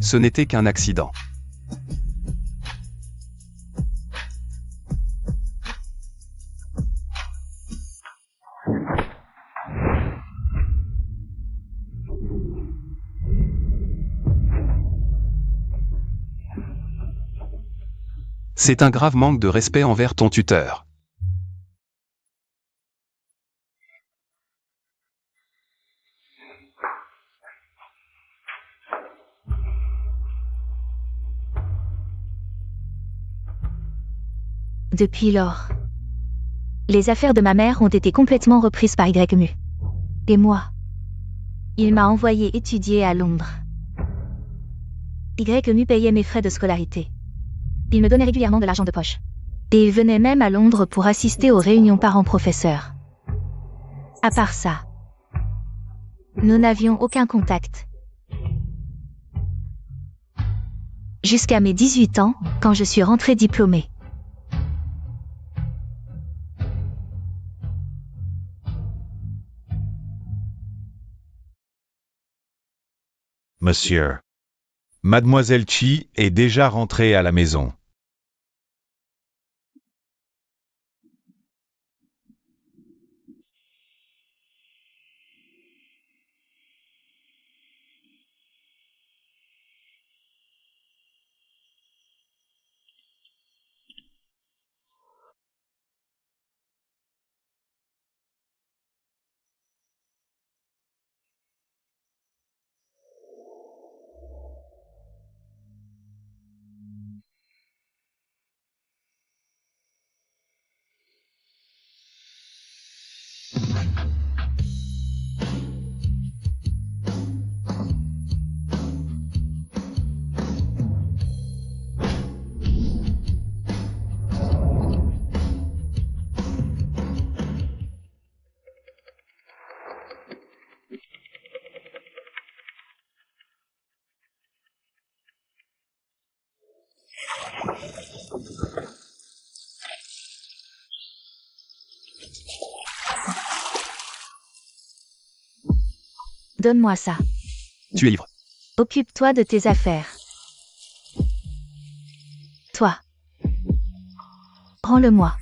Ce n'était qu'un accident. C'est un grave manque de respect envers ton tuteur. Depuis lors, les affaires de ma mère ont été complètement reprises par YMU. Et moi, il m'a envoyé étudier à Londres. YMU payait mes frais de scolarité. Il me donnait régulièrement de l'argent de poche. Et il venait même à Londres pour assister aux réunions parents-professeurs. À part ça, nous n'avions aucun contact. Jusqu'à mes 18 ans, quand je suis rentrée diplômée. Monsieur. Mademoiselle Chi est déjà rentrée à la maison. Donne-moi ça. Tu es ivre. Occupe-toi de tes affaires. Toi. Rends-le-moi.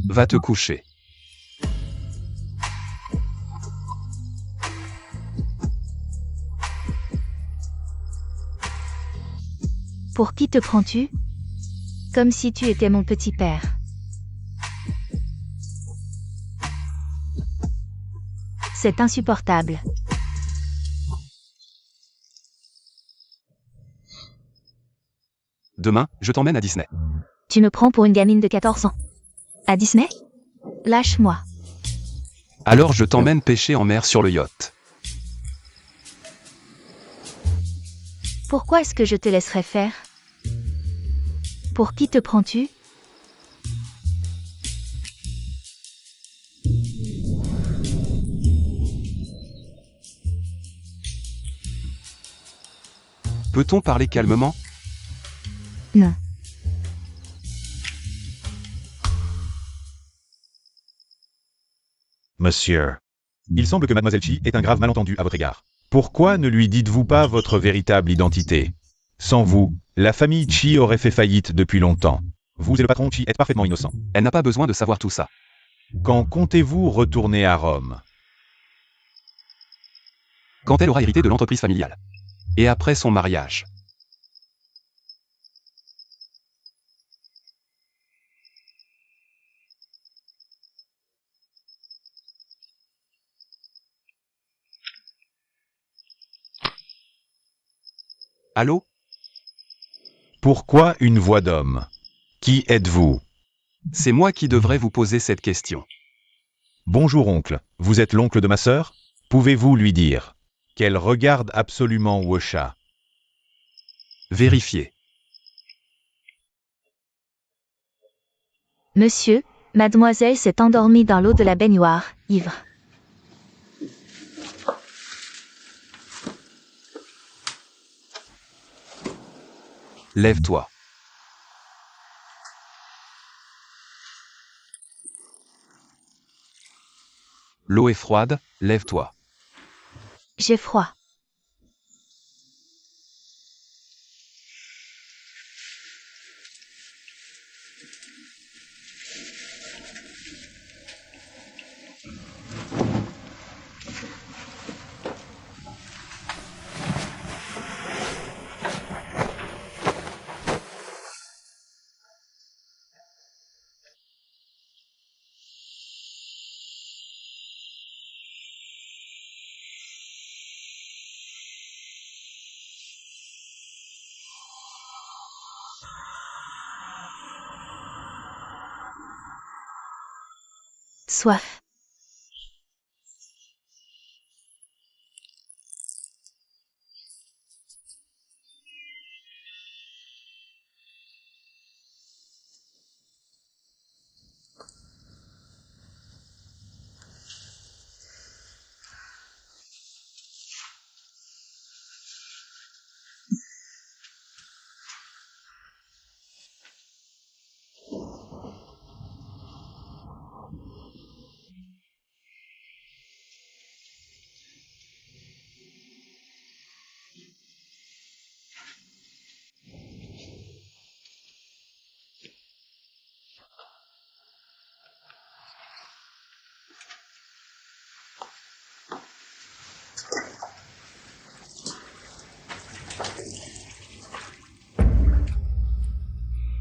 Va te coucher. Pour qui te prends-tu? Comme si tu étais mon petit père. C'est insupportable. Demain, je t'emmène à Disney. Tu me prends pour une gamine de 14 ans. À Disney? Lâche-moi. Alors je t'emmène pêcher en mer sur le yacht. Pourquoi est-ce que je te laisserais faire? Pour qui te prends-tu? Peut-on parler calmement? Non. Monsieur. Il semble que Mademoiselle Chi ait un grave malentendu à votre égard. Pourquoi ne lui dites-vous pas votre véritable identité? Sans vous, la famille Chi aurait fait faillite depuis longtemps. Vous et le patron Chi êtes parfaitement innocents. Elle n'a pas besoin de savoir tout ça. Quand comptez-vous retourner à Rome? Quand elle aura hérité de l'entreprise familiale. Et après son mariage. Allô? Pourquoi une voix d'homme? Qui êtes-vous? C'est moi qui devrais vous poser cette question. Bonjour oncle, vous êtes l'oncle de ma sœur? Pouvez-vous lui dire qu'elle regarde absolument Wosha? Vérifiez. Monsieur, mademoiselle s'est endormie dans l'eau de la baignoire, ivre. Lève-toi. L'eau est froide, lève-toi. J'ai froid. Soif.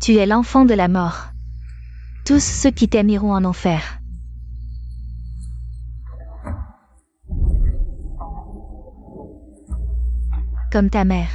Tu es l'enfant de la mort. Tous ceux qui t'aiment iront en enfer. Comme ta mère.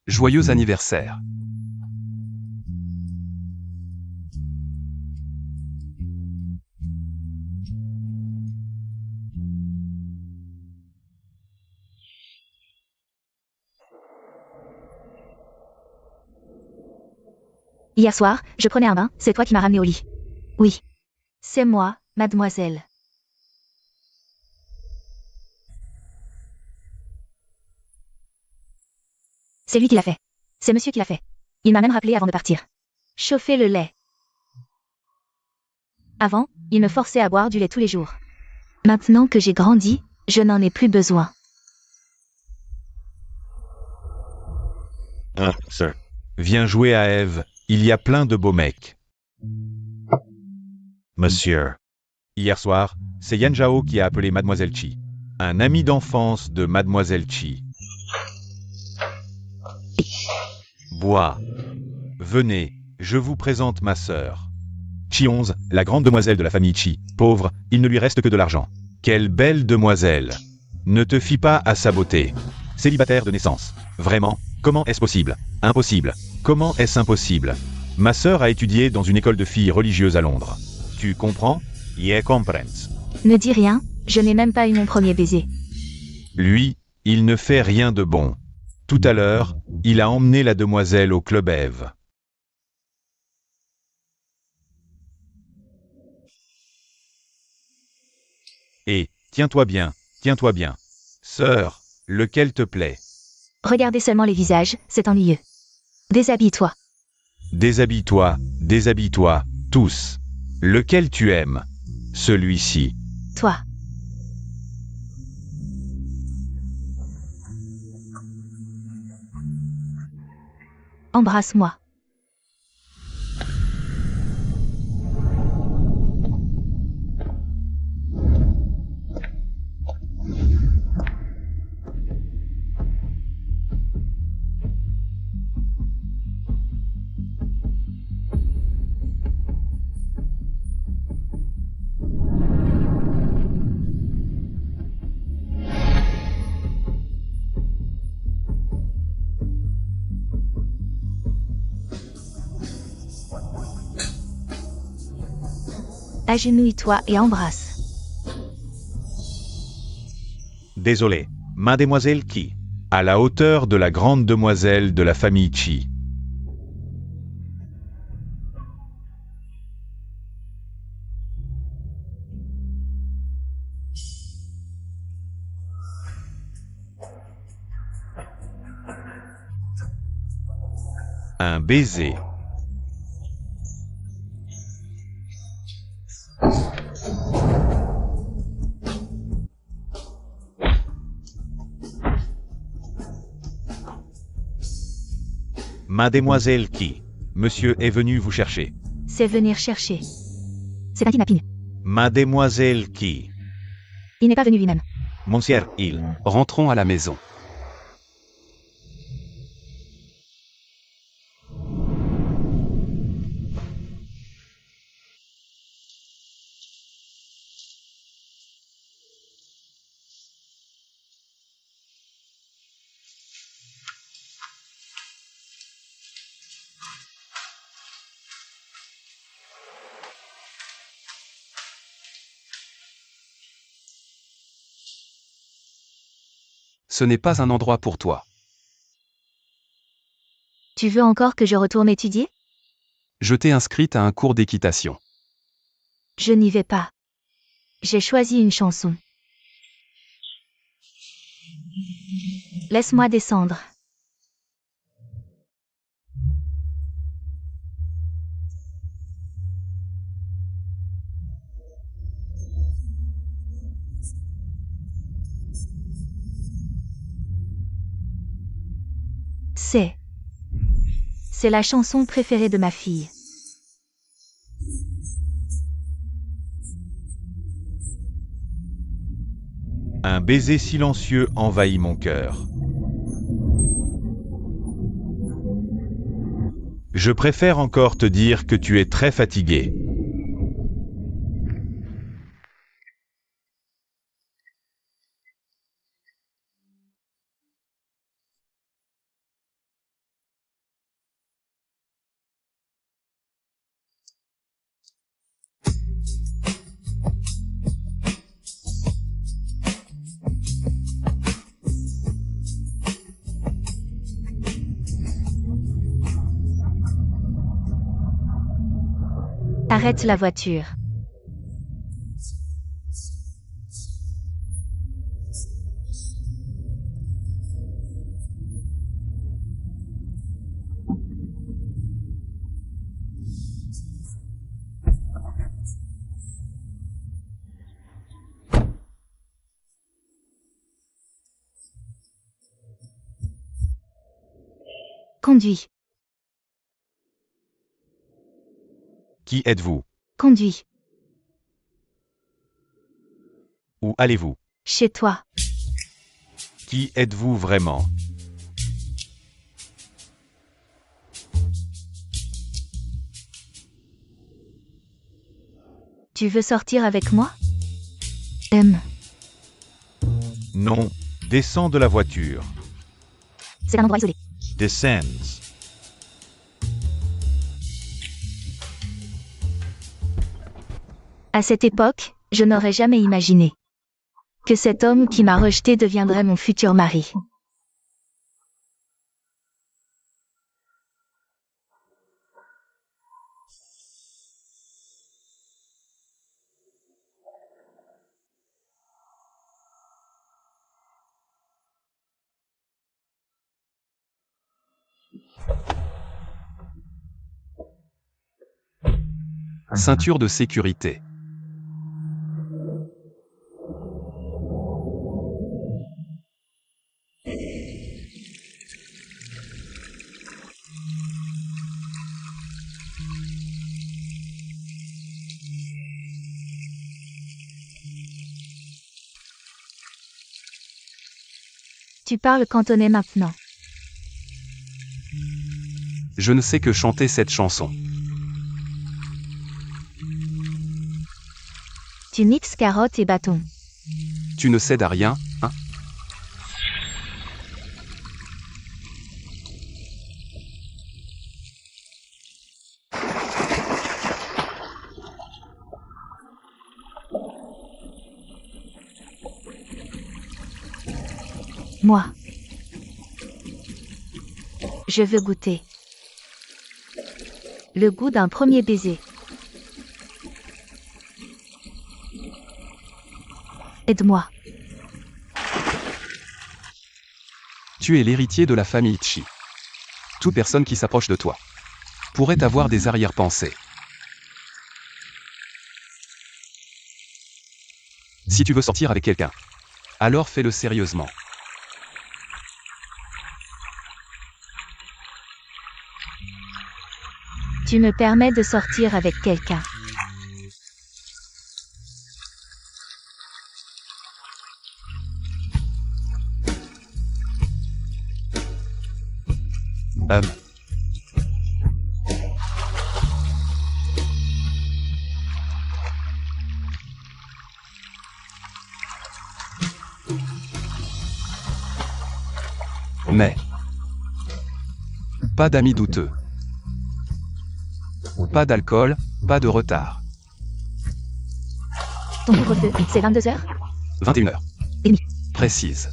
Joyeux anniversaire. Hier soir, je prenais un bain, c'est toi qui m'as ramené au lit. Oui. C'est moi, mademoiselle. C'est lui qui l'a fait. C'est monsieur qui l'a fait. Il m'a même rappelé avant de partir. Chauffer le lait. Avant, il me forçait à boire du lait tous les jours. Maintenant que j'ai grandi, je n'en ai plus besoin. Sir. Viens jouer à Eve, il y a plein de beaux mecs. Monsieur. Hier soir, c'est Yan Zhao qui a appelé Mademoiselle Chi. Un ami d'enfance de Mademoiselle Chi. Bois. Venez, je vous présente ma sœur. Chi 11, la grande demoiselle de la famille Chi. Pauvre, il ne lui reste que de l'argent. Quelle belle demoiselle. Ne te fie pas à sa beauté. Célibataire de naissance. Vraiment, comment est-ce possible? Impossible. Comment est-ce impossible? Ma sœur a étudié dans une école de filles religieuses à Londres. Tu comprends? Yeah, comprends. Ne dis rien, je n'ai même pas eu mon premier baiser. Lui, il ne fait rien de bon. Tout à l'heure, il a emmené la demoiselle au club Eve. Et, tiens-toi bien, tiens-toi bien. Sœur, lequel te plaît? Regardez seulement les visages, c'est ennuyeux. Déshabille-toi. Déshabille-toi, tous. Lequel tu aimes? Celui-ci. Toi. Embrasse-moi. Agenouille-toi et embrasse. Désolé, mademoiselle Qi. À la hauteur de la grande demoiselle de la famille Qi. Un baiser. Mademoiselle Qi. Monsieur est venu vous chercher. C'est venir chercher. C'est un kidnapping. Mademoiselle Qi. Il n'est pas venu lui-même. Monsieur, il. Rentrons à la maison. Ce n'est pas un endroit pour toi. Tu veux encore que je retourne étudier? Je t'ai inscrite à un cours d'équitation. Je n'y vais pas. J'ai choisi une chanson. Laisse-moi descendre. C'est la chanson préférée de ma fille. Un baiser silencieux envahit mon cœur. Je préfère encore te dire que tu es très fatigué. Arrête la voiture. Conduis. Qui êtes-vous? Conduis. Où allez-vous? Chez toi. Qui êtes-vous vraiment? Tu veux sortir avec moi? Non, descends de la voiture. C'est un endroit isolé. Descends. À cette époque, je n'aurais jamais imaginé que cet homme qui m'a rejeté deviendrait mon futur mari. Ceinture de sécurité. Tu parles cantonais maintenant. Je ne sais que chanter cette chanson. Tu mixes carottes et bâtons. Tu ne cèdes à rien, hein? Moi. Je veux goûter. Le goût d'un premier baiser. Aide-moi. Tu es l'héritier de la famille Chi. Toute personne qui s'approche de toi pourrait avoir des arrière-pensées. Si tu veux sortir avec quelqu'un, alors fais-le sérieusement. Tu me permets de sortir avec quelqu'un. Hum. Mais pas d'amis douteux. Pas d'alcool, pas de retard. Ton couvre-feu, c'est 22h 21h. Et demi. Précise.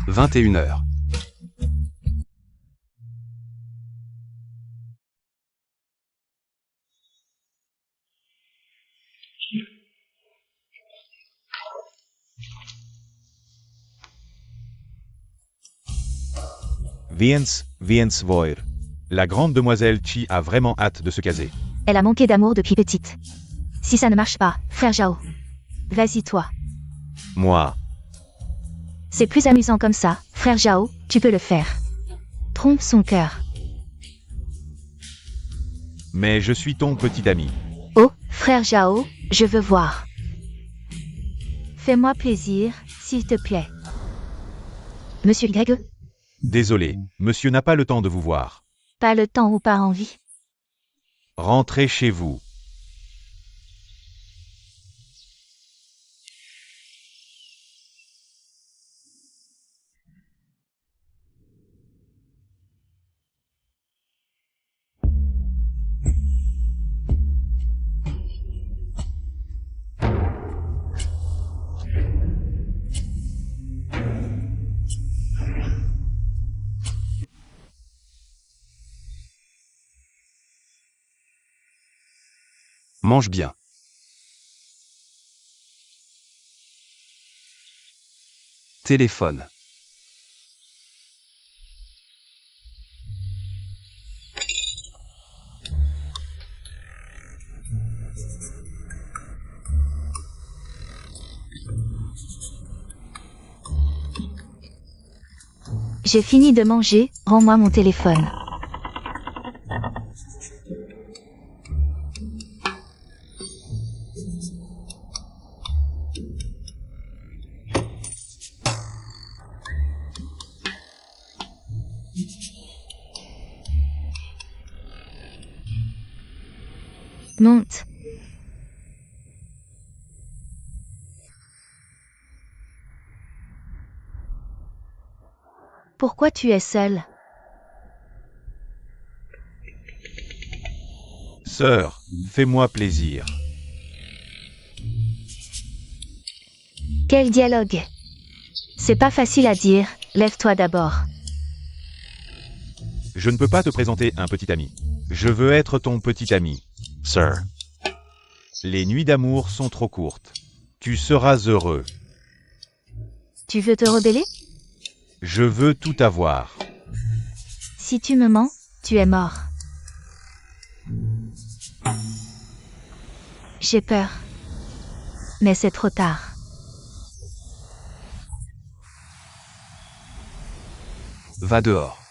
« 21h. Viens voir. La grande demoiselle Chi a vraiment hâte de se caser. Elle a manqué d'amour depuis petite. Si ça ne marche pas, frère Zhao. Vas-y toi. Moi. C'est plus amusant comme ça, frère Zhao, tu peux le faire. Trompe son cœur. Mais je suis ton petit ami. Oh, frère Zhao, je veux voir. Fais-moi plaisir, s'il te plaît. Monsieur Y. Désolé, monsieur n'a pas le temps de vous voir. Pas le temps ou pas envie. Rentrez chez vous. Mange bien. Téléphone. J'ai fini de manger, rends-moi mon téléphone. Monte. Pourquoi tu es seule? Sœur, fais-moi plaisir. Quel dialogue? C'est pas facile à dire, lève-toi d'abord. Je ne peux pas te présenter un petit ami. Je veux être ton petit ami. Sir. Les nuits d'amour sont trop courtes. Tu seras heureux. Tu veux te rebeller? Je veux tout avoir. Si tu me mens, tu es mort. J'ai peur. Mais c'est trop tard. Va dehors.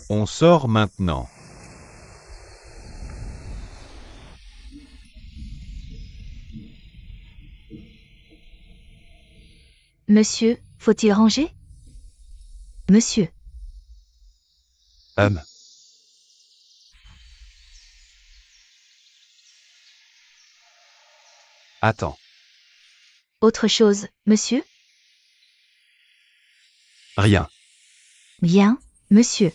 On sort maintenant. Monsieur, faut-il ranger? Monsieur. Attends. Autre chose, monsieur? Rien. Bien, monsieur.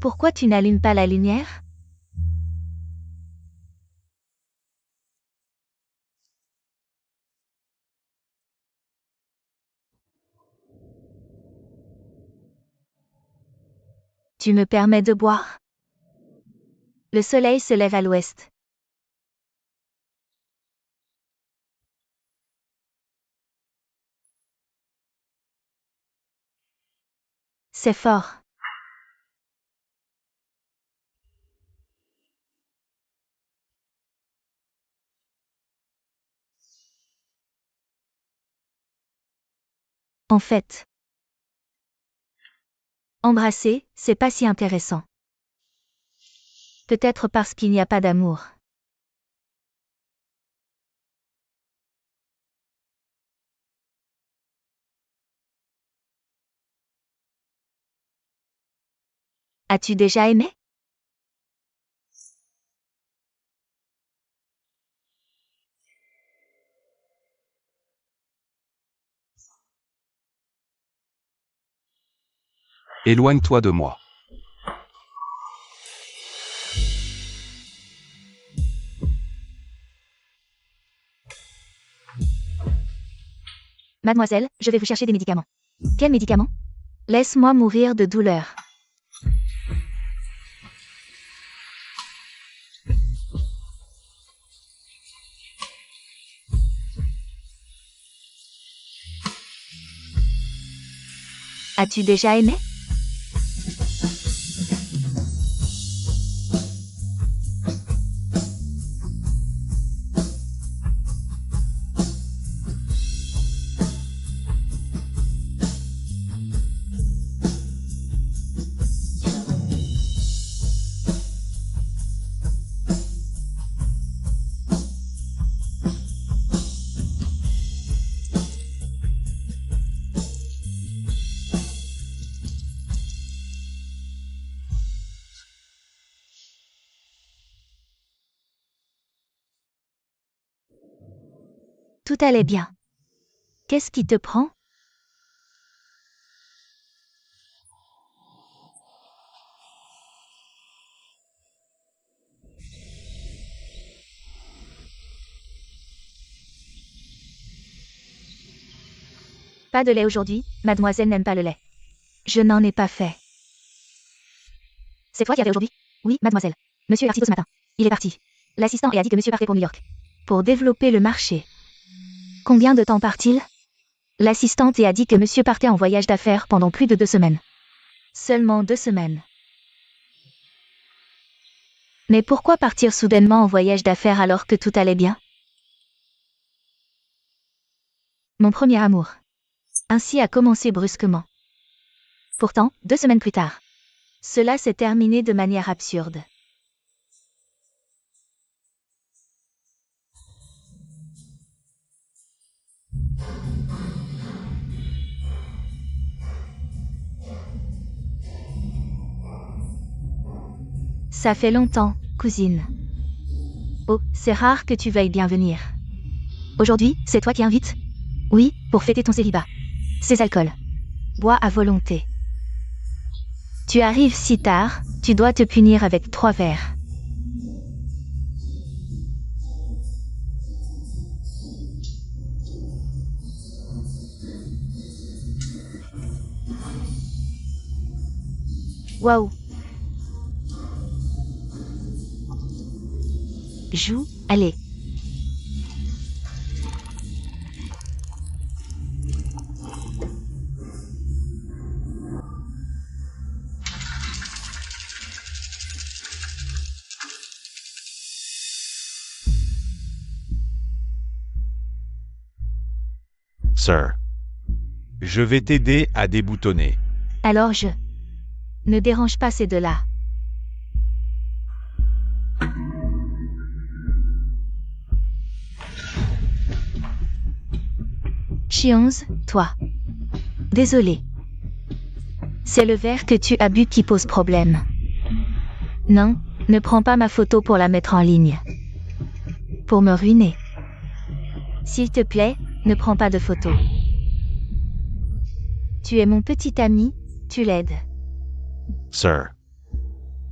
Pourquoi tu n'allumes pas la lumière? Tu me permets de boire? Le soleil se lève à l'ouest. C'est fort. En fait, embrasser, c'est pas si intéressant. Peut-être parce qu'il n'y a pas d'amour. As-tu déjà aimé? Éloigne-toi de moi. Mademoiselle, je vais vous chercher des médicaments. Quels médicaments? Laisse-moi mourir de douleur. As-tu déjà aimé? Tout allait bien. Qu'est-ce qui te prend? Pas de lait aujourd'hui, mademoiselle n'aime pas le lait. Je n'en ai pas fait. C'est toi qui avais aujourd'hui? Oui, mademoiselle. Monsieur est parti tôt ce matin. Il est parti. L'assistant a dit que monsieur partait pour New York. Pour développer le marché. Combien de temps part-il? L'assistante a dit que monsieur partait en voyage d'affaires pendant plus de 2 semaines. Seulement 2 semaines. Mais pourquoi partir soudainement en voyage d'affaires alors que tout allait bien? Mon premier amour. Ainsi a commencé brusquement. Pourtant, 2 semaines plus tard. Cela s'est terminé de manière absurde. Ça fait longtemps, cousine. Oh, c'est rare que tu veuilles bien venir. Aujourd'hui, c'est toi qui invites? Oui, pour fêter ton célibat. Ces alcools. Bois à volonté. Tu arrives si tard, tu dois te punir avec 3 verres. Waouh. Joue, allez. Sir. Je vais t'aider à déboutonner. Alors ne dérange pas ces deux-là. Chionz, toi. Désolé. C'est le verre que tu as bu qui pose problème. Non, ne prends pas ma photo pour la mettre en ligne. Pour me ruiner. S'il te plaît, ne prends pas de photo. Tu es mon petit ami, tu l'aides. Sir.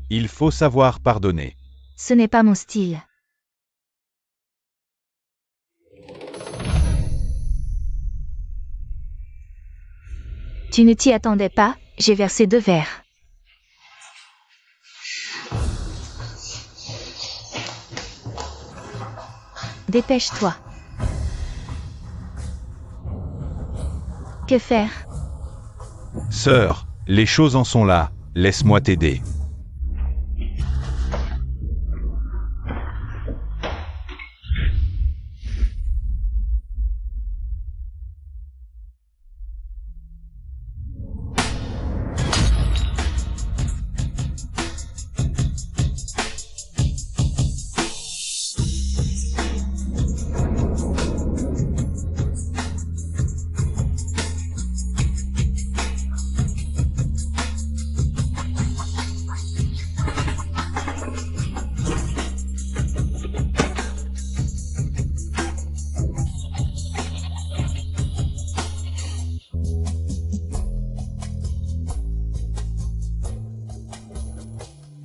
Il faut savoir pardonner. Ce n'est pas mon style. Tu ne t'y attendais pas, j'ai versé 2 verres. Dépêche-toi. Que faire? Sœur, les choses en sont là, laisse-moi t'aider.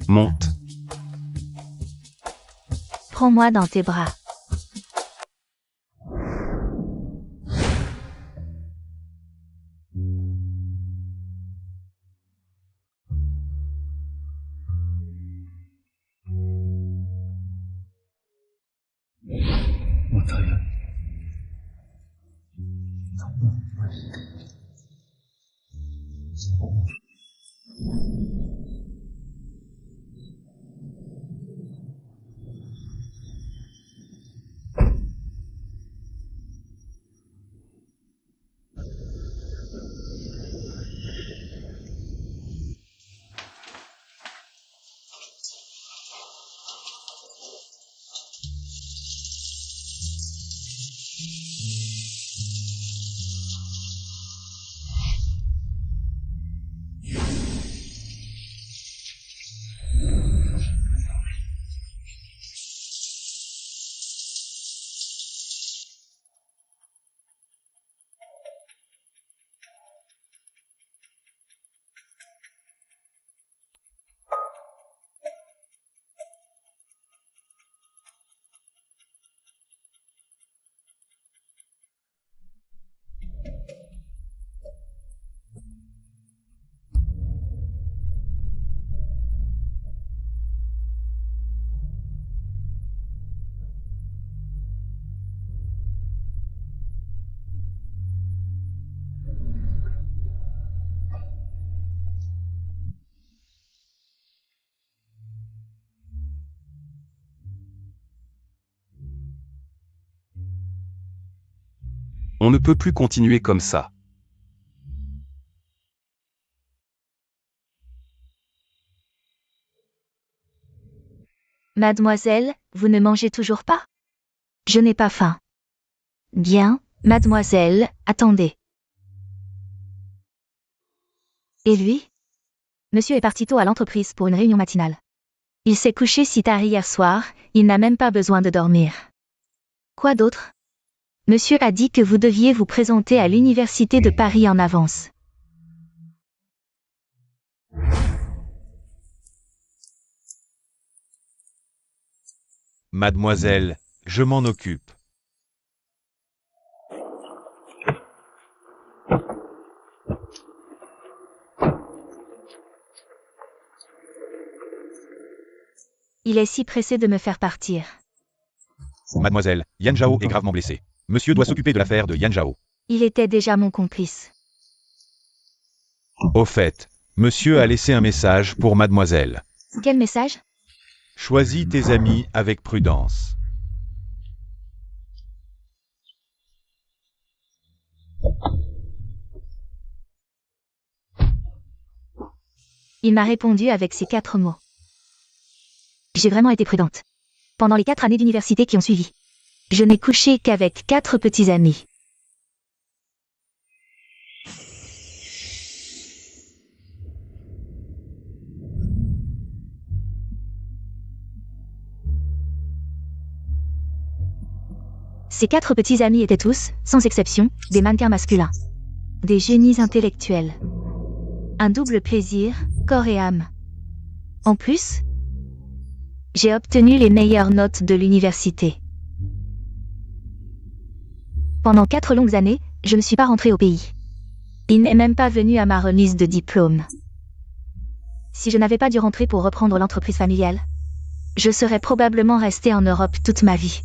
Monte. Prends-moi dans tes bras. On ne peut plus continuer comme ça. Mademoiselle, vous ne mangez toujours pas? Je n'ai pas faim. Bien, mademoiselle, attendez. Et lui? Monsieur est parti tôt à l'entreprise pour une réunion matinale. Il s'est couché si tard hier soir, il n'a même pas besoin de dormir. Quoi d'autre? Monsieur a dit que vous deviez vous présenter à l'université de Paris en avance. Mademoiselle, je m'en occupe. Il est si pressé de me faire partir. Mademoiselle, Yan Zhao est gravement blessé. Monsieur doit s'occuper de l'affaire de Yan Zhao. Il était déjà mon complice. Au fait, monsieur a laissé un message pour mademoiselle. Quel message? Choisis tes amis avec prudence. Il m'a répondu avec ces 4 mots. J'ai vraiment été prudente. Pendant les 4 années d'université qui ont suivi, je n'ai couché qu'avec 4 petits amis. Ces 4 petits amis étaient tous, sans exception, des mannequins masculins. Des génies intellectuels. Un double plaisir, corps et âme. En plus, j'ai obtenu les meilleures notes de l'université. Pendant 4 longues années, je ne suis pas rentrée au pays. Il n'est même pas venu à ma remise de diplôme. Si je n'avais pas dû rentrer pour reprendre l'entreprise familiale, je serais probablement restée en Europe toute ma vie.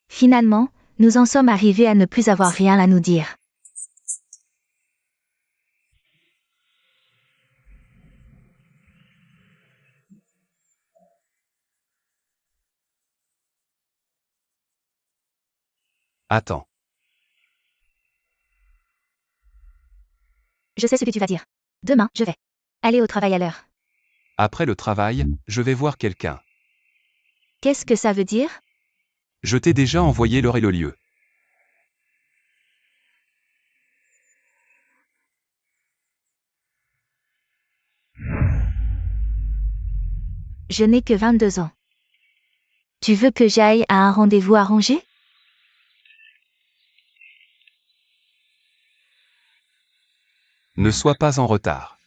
Finalement, nous en sommes arrivés à ne plus avoir rien à nous dire. Attends. Je sais ce que tu vas dire. Demain, je vais aller au travail à l'heure. Après le travail, je vais voir quelqu'un. Qu'est-ce que ça veut dire? Je t'ai déjà envoyé l'heure et le lieu. Je n'ai que 22 ans. Tu veux que j'aille à un rendez-vous arrangé? Ne sois pas en retard.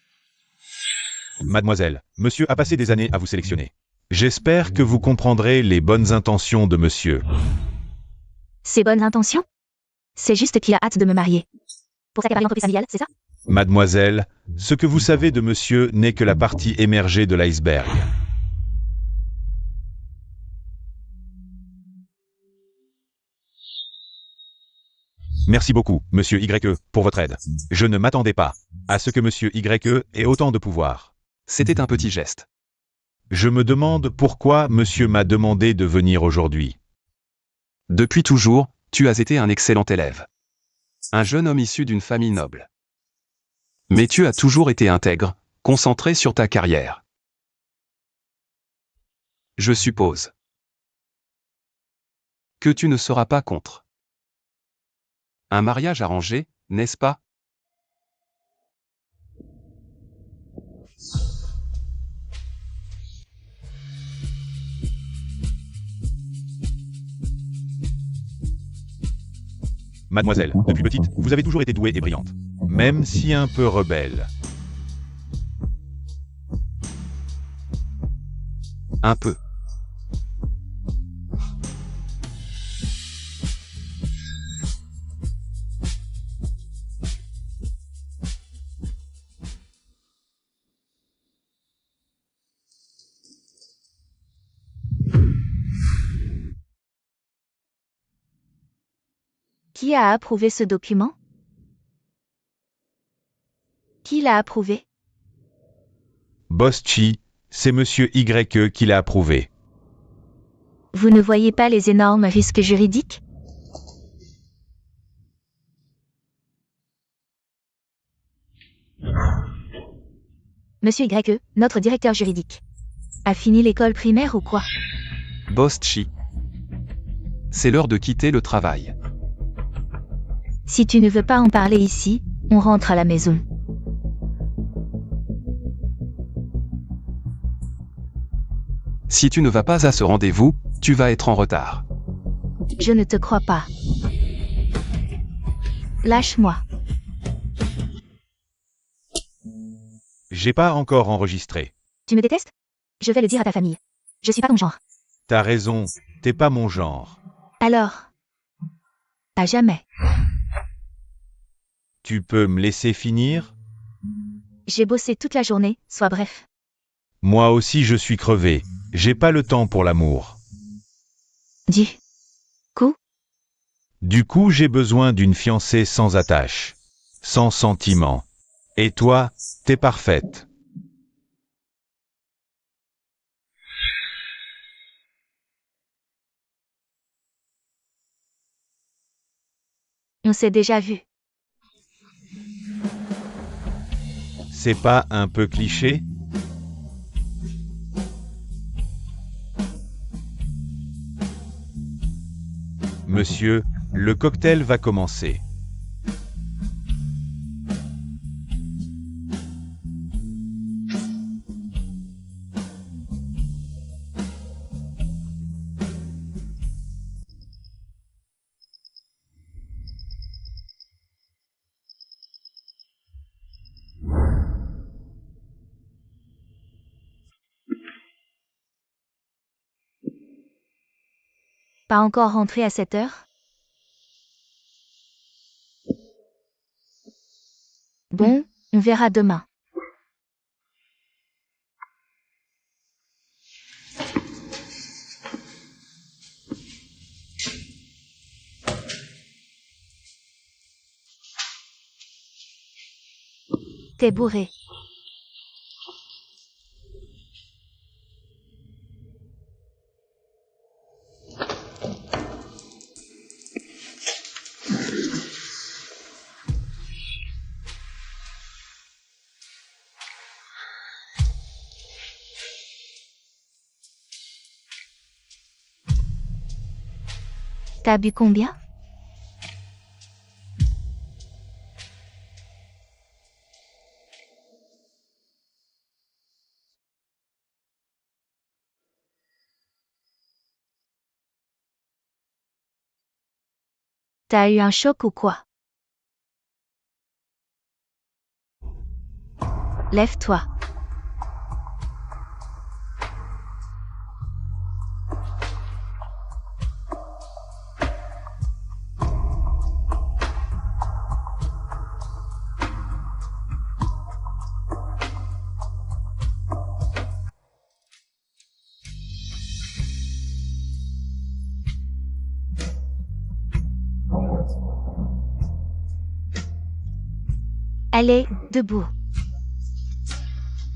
Mademoiselle, monsieur a passé des années à vous sélectionner. J'espère que vous comprendrez les bonnes intentions de monsieur. Ses bonnes intentions? C'est juste qu'il a hâte de me marier. Pour sa entreprise familiale, c'est ça? Mademoiselle, ce que vous savez de monsieur n'est que la partie émergée de l'iceberg. Merci beaucoup, monsieur YE, pour votre aide. Je ne m'attendais pas à ce que monsieur YE ait autant de pouvoir. C'était un petit geste. Je me demande pourquoi monsieur m'a demandé de venir aujourd'hui. Depuis toujours, tu as été un excellent élève. Un jeune homme issu d'une famille noble. Mais tu as toujours été intègre, concentré sur ta carrière. Je suppose que tu ne seras pas contre un mariage arrangé, n'est-ce pas? Mademoiselle, depuis petite, vous avez toujours été douée et brillante. Même si un peu rebelle. Un peu. Qui a approuvé ce document? Qui l'a approuvé? Boss Chi, c'est monsieur YE qui l'a approuvé. Vous ne voyez pas les énormes risques juridiques? Monsieur YE, notre directeur juridique. A fini l'école primaire ou quoi? Boss Chi. C'est l'heure de quitter le travail. Si tu ne veux pas en parler ici, on rentre à la maison. Si tu ne vas pas à ce rendez-vous, tu vas être en retard. Je ne te crois pas. Lâche-moi. J'ai pas encore enregistré. Tu me détestes? Je vais le dire à ta famille. Je suis pas ton genre. T'as raison, t'es pas mon genre. Alors? À jamais. Tu peux me laisser finir? J'ai bossé toute la journée, sois bref. Moi aussi je suis crevé. J'ai pas le temps pour l'amour. Du coup j'ai besoin d'une fiancée sans attache. Sans sentiment. Et toi, t'es parfaite. On s'est déjà vu. C'est pas un peu cliché? Monsieur, le cocktail va commencer. Pas encore rentré à 7 heures? Bon, on verra demain. T'es bourré. T'as bu combien? T'as eu un choc ou quoi? Lève-toi. Allez, debout.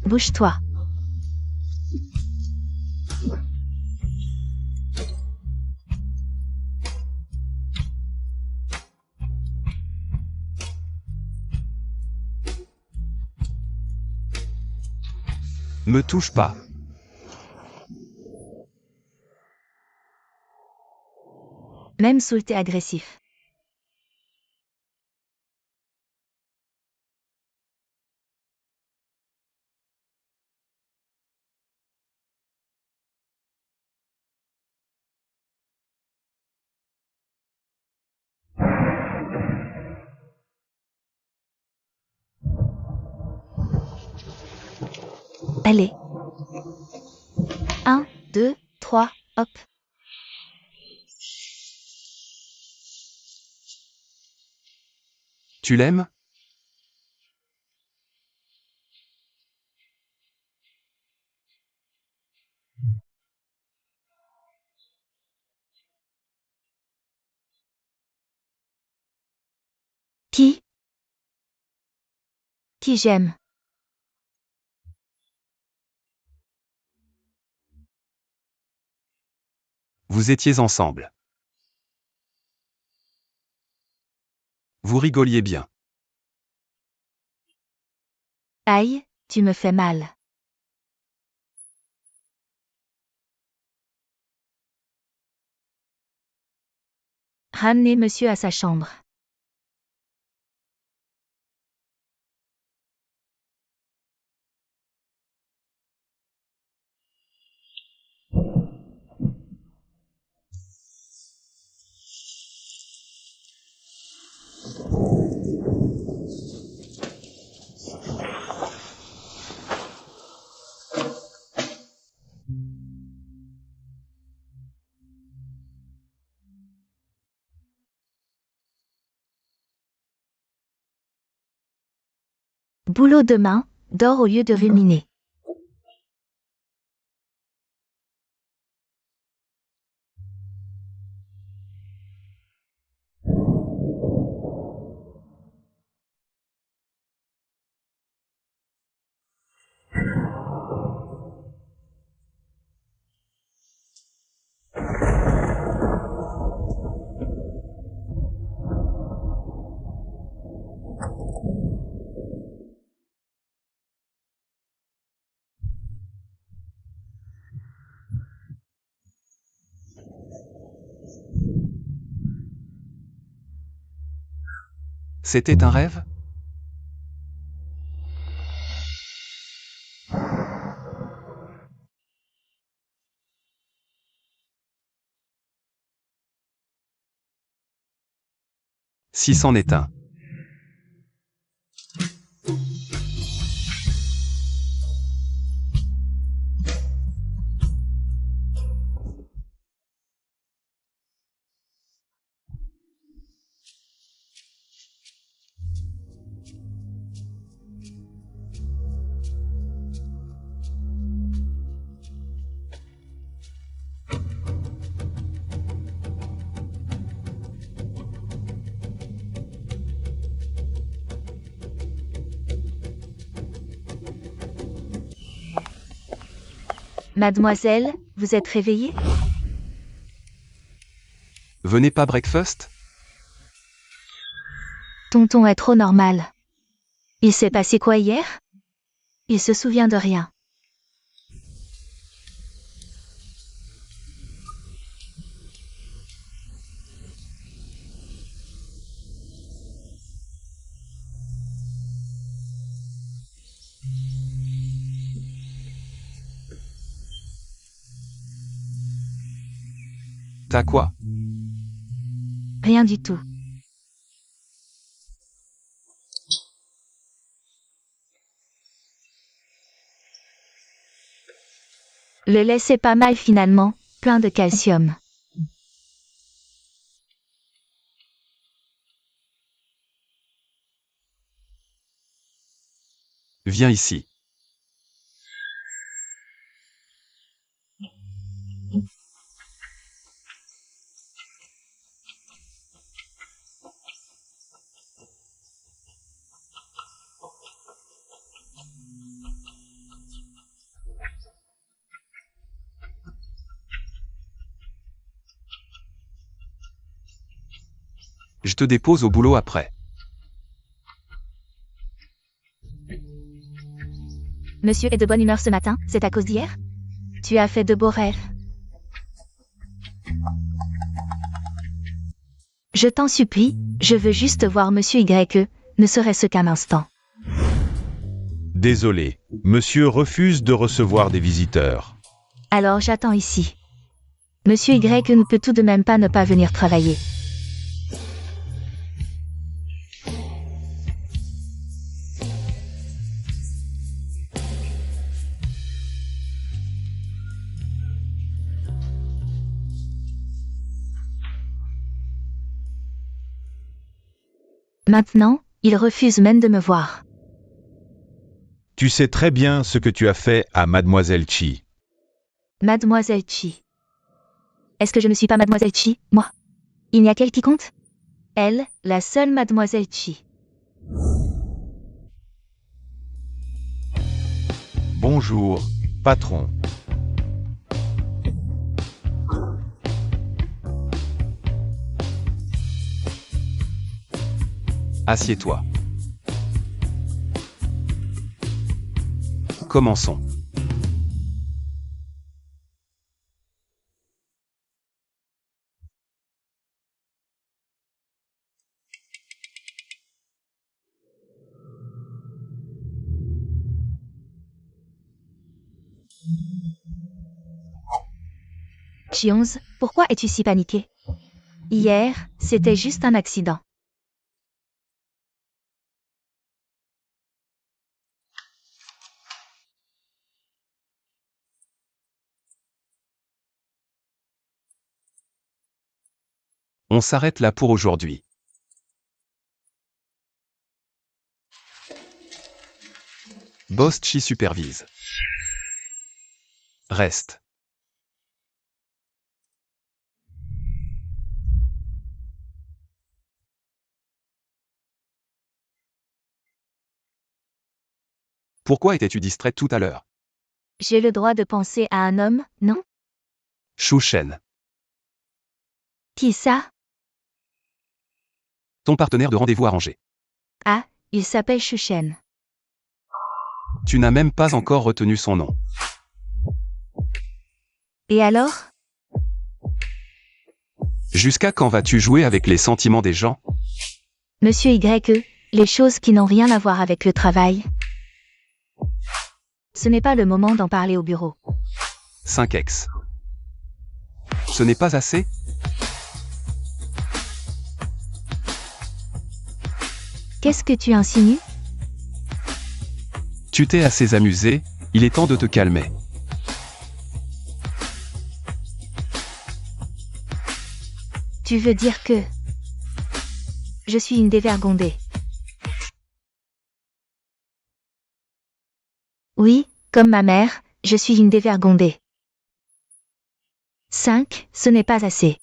Bouge-toi. Me touche pas. Même saoul t'es agressif. Allez. 1, 2, 3, hop. Tu l'aimes? Qui? Qui j'aime? Vous étiez ensemble. Vous rigoliez bien. Aïe, tu me fais mal. Ramenez monsieur à sa chambre. Boulot demain, dors au lieu de ruminer. C'était un rêve? Si c'en est un. Mademoiselle, vous êtes réveillée? Venez pas breakfast? Tonton est trop normal. Il s'est passé quoi hier? Il se souvient de rien. T'as quoi? Rien du tout. Le lait c'est pas mal finalement, plein de calcium. Viens ici. Je te dépose au boulot après. Monsieur est de bonne humeur ce matin, c'est à cause d'hier? Tu as fait de beaux rêves. Je t'en supplie, je veux juste voir monsieur Y, ne serait-ce qu'un instant. Désolé, monsieur refuse de recevoir des visiteurs. Alors j'attends ici. Monsieur Y ne peut tout de même pas ne pas venir travailler. Maintenant, il refuse même de me voir. Tu sais très bien ce que tu as fait à Mademoiselle Chi. Mademoiselle Chi. Est-ce que je ne suis pas Mademoiselle Chi, moi? Il n'y a qu'elle qui compte? Elle, la seule Mademoiselle Chi. Bonjour, patron. Assieds-toi. Commençons. Chionz, pourquoi es-tu si paniqué? Hier, c'était juste un accident. On s'arrête là pour aujourd'hui. Boss Chi supervise. Reste. Pourquoi étais-tu distraite tout à l'heure? J'ai le droit de penser à un homme, non? Shu Shen. Qui ça? Ton partenaire de rendez-vous arrangé. Ah, il s'appelle Shushen. Tu n'as même pas encore retenu son nom. Et alors? Jusqu'à quand vas-tu jouer avec les sentiments des gens? Monsieur YE, les choses qui n'ont rien à voir avec le travail. Ce n'est pas le moment d'en parler au bureau. 5x. Ce n'est pas assez? Qu'est-ce que tu insinues? Tu t'es assez amusé, il est temps de te calmer. Tu veux dire que... Je suis une dévergondée. Oui, comme ma mère, je suis une dévergondée. 5, ce n'est pas assez.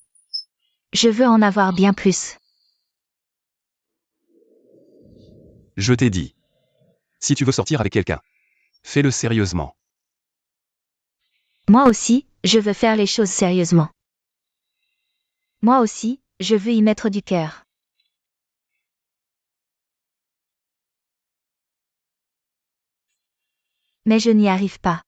Je veux en avoir bien plus. Je t'ai dit. Si tu veux sortir avec quelqu'un, fais-le sérieusement. Moi aussi, je veux faire les choses sérieusement. Moi aussi, je veux y mettre du cœur. Mais je n'y arrive pas.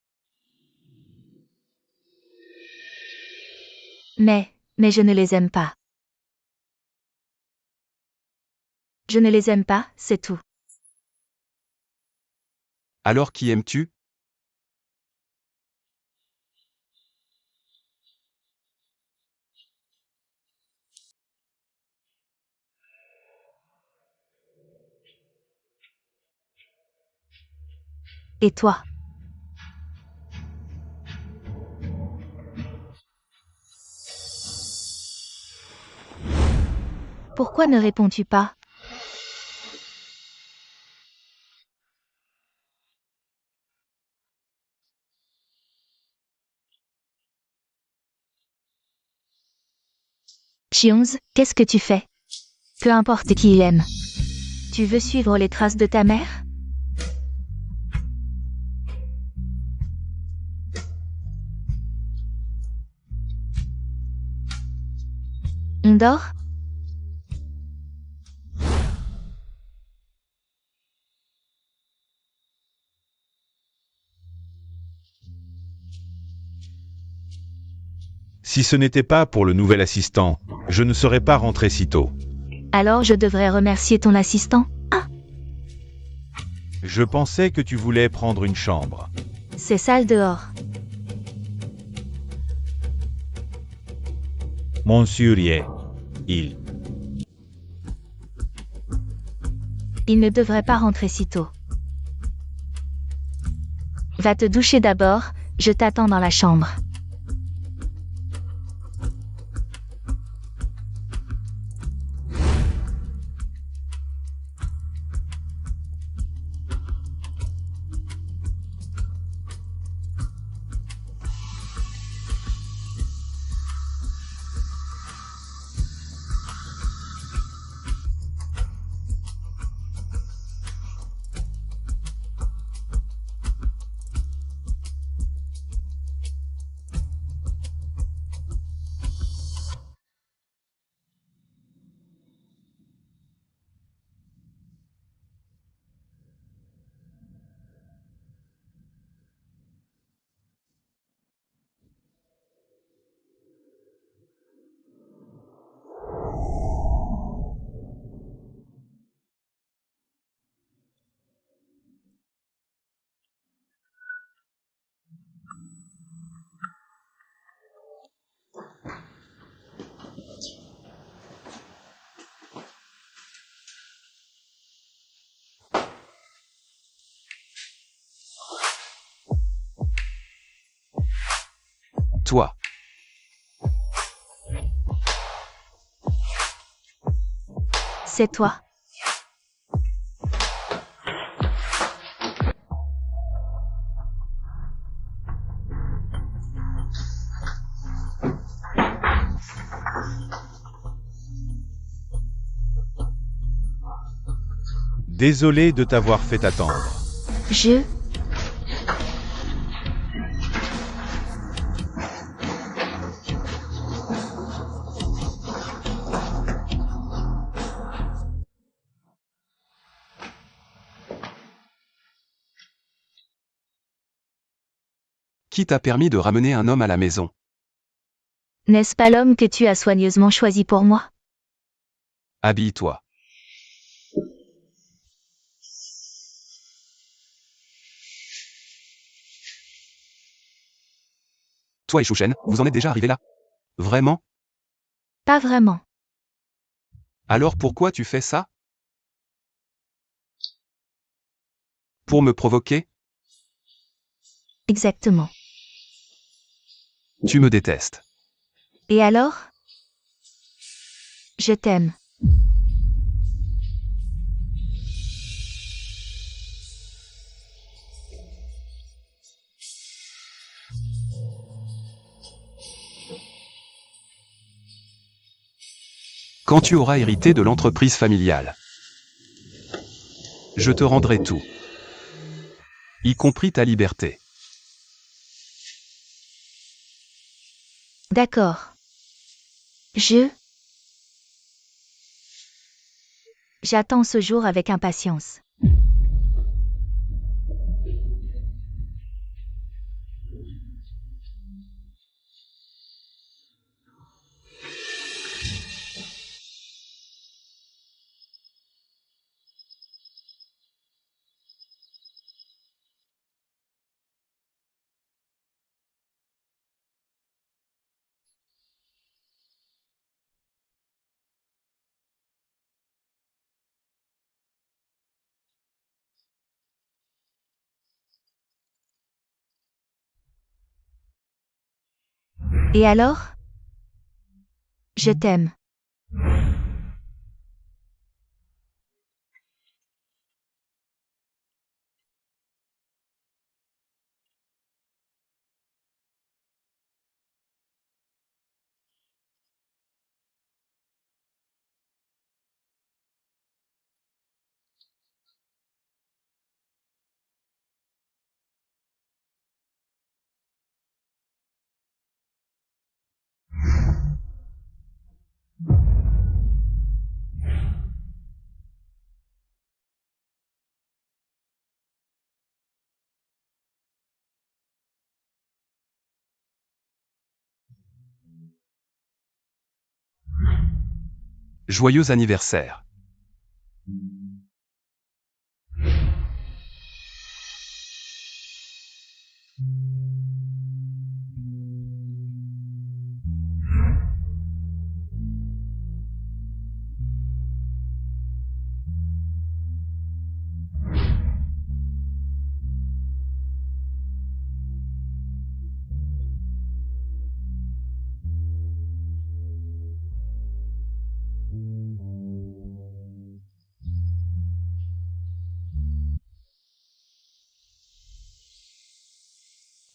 Mais je ne les aime pas. Je ne les aime pas, c'est tout. Alors qui aimes-tu? Et toi? Pourquoi ne réponds-tu pas? Chionz, qu'est-ce que tu fais? Peu importe qui il aime. Tu veux suivre les traces de ta mère? On dort? Si ce n'était pas pour le nouvel assistant, je ne serais pas rentré si tôt. Alors je devrais remercier ton assistant? Ah, Je pensais que tu voulais prendre une chambre. c'est sale dehors. Monsieur Rie, il. Il ne devrait pas rentrer si tôt. Va te doucher d'abord, je t'attends dans la chambre. C'est toi. Désolé de t'avoir fait attendre. Je... Qui t'a permis de ramener un homme à la maison? N'est-ce pas l'homme que tu as soigneusement choisi pour moi? Habille-toi. Toi et Shushen, vous en êtes déjà arrivés là? Vraiment? Pas vraiment. Alors pourquoi tu fais ça? Pour me provoquer? Exactement. Tu me détestes. Et alors? Je t'aime. Quand tu auras hérité de l'entreprise familiale, je te rendrai tout, y compris ta liberté. D'accord. J'attends ce jour avec impatience. Et alors? Je t'aime. Joyeux anniversaire.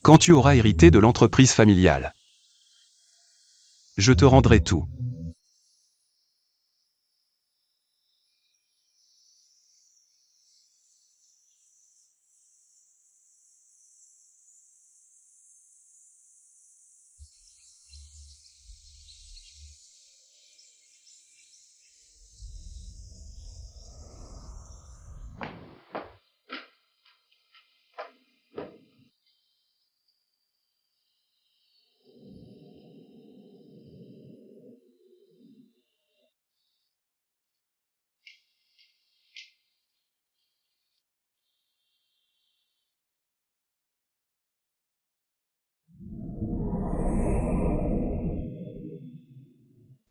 Quand tu auras hérité de l'entreprise familiale, je te rendrai tout.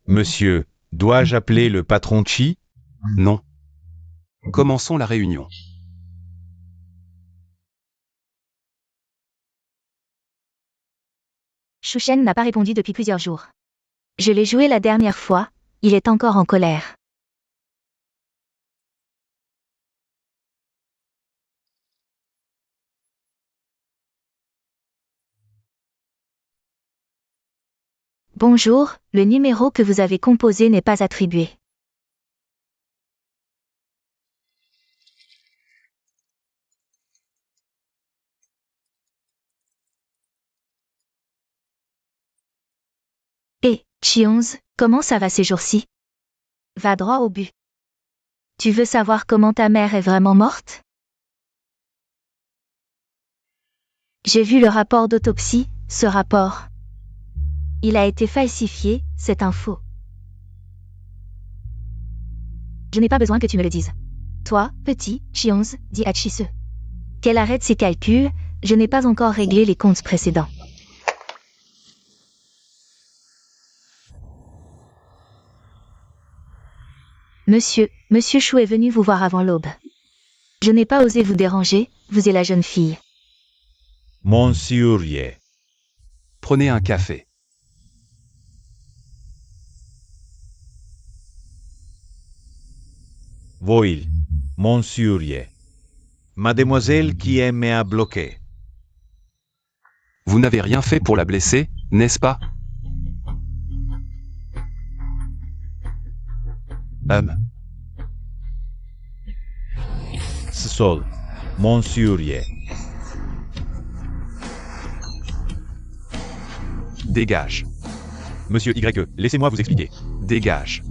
Monsieur, dois-je appeler le patron Chi? Non. Commençons la réunion. Shushen n'a pas répondu depuis plusieurs jours. Je l'ai joué la dernière fois, il est encore en colère. Bonjour, le numéro que vous avez composé n'est pas attribué. Chi-11, comment ça va ces jours-ci? Va droit au but. Tu veux savoir comment ta mère est vraiment morte? J'ai vu le rapport d'autopsie, ce rapport. Il a été falsifié, c'est un faux. Je n'ai pas besoin que tu me le dises. Toi, petit, Chi-11, dit Hachise. Qu'elle arrête ses calculs, je n'ai pas encore réglé les comptes précédents. Monsieur Chou est venu vous voir avant l'aube. Je n'ai pas osé vous déranger, vous et la jeune fille. Monsieur Ye. Prenez un café. Voil. Monsieur Ye. Mademoiselle qui aimait à bloquer. Vous n'avez rien fait pour la blesser, n'est-ce pas? Sol. Monsieur Ye. Dégage. Monsieur Y, laissez-moi vous expliquer. Dégage.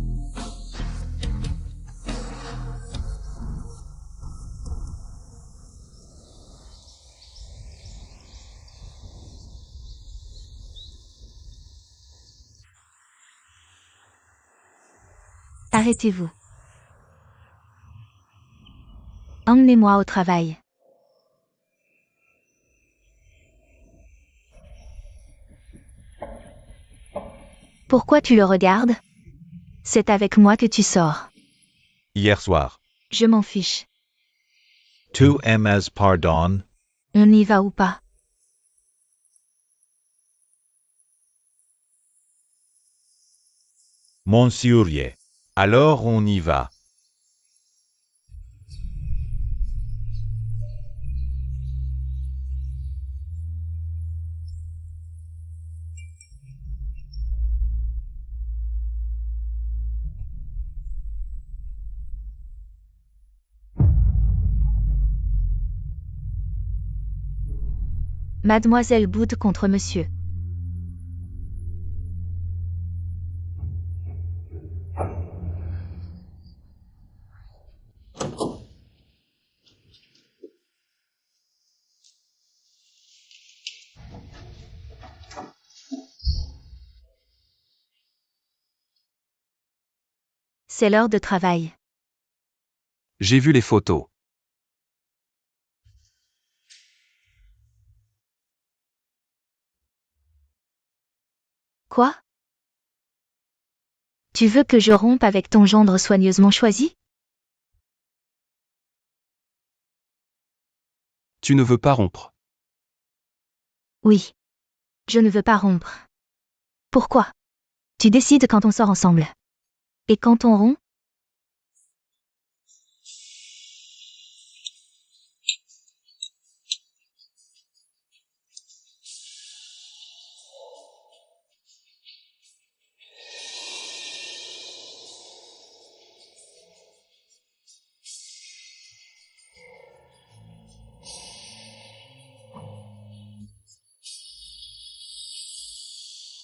Arrêtez-vous. Emmenez-moi au travail. Pourquoi tu le regardes? C'est avec moi que tu sors. Hier soir. Je m'en fiche. Tu aimes pardon? On y va ou pas? Monsieur Ye. Alors on y va. Mademoiselle boude contre monsieur. C'est l'heure de travail. J'ai vu les photos. Quoi? Tu veux que je rompe avec ton gendre soigneusement choisi? Tu ne veux pas rompre. Oui. Je ne veux pas rompre. Pourquoi? Tu décides quand on sort ensemble. Et quand on rompt?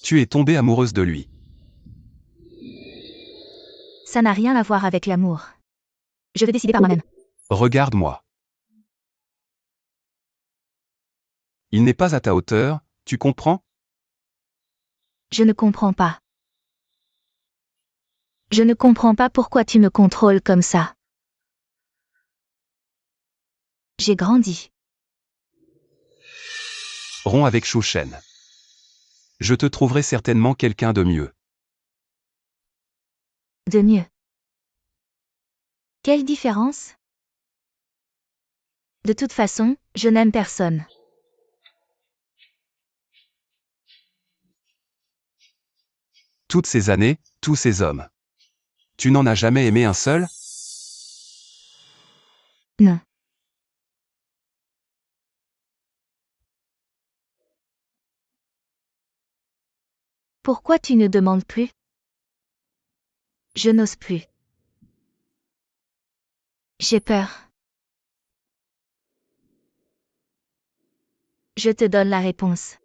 Tu es tombée amoureuse de lui. Ça n'a rien à voir avec l'amour. Je veux décider par moi-même. Regarde-moi. Il n'est pas à ta hauteur, tu comprends? Je ne comprends pas. Je ne comprends pas pourquoi tu me contrôles comme ça. J'ai grandi. Romps avec Chouchen. Je te trouverai certainement quelqu'un de mieux. De mieux. Quelle différence? De toute façon, je n'aime personne. Toutes ces années, tous ces hommes. Tu n'en as jamais aimé un seul? Non. Pourquoi tu ne demandes plus? Je n'ose plus. J'ai peur. Je te donne la réponse.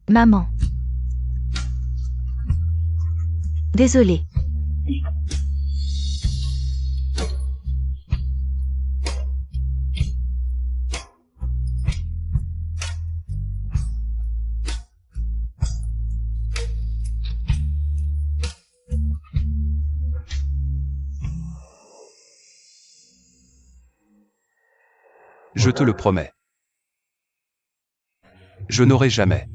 Maman. Désolée. Je te le promets. Je n'aurai jamais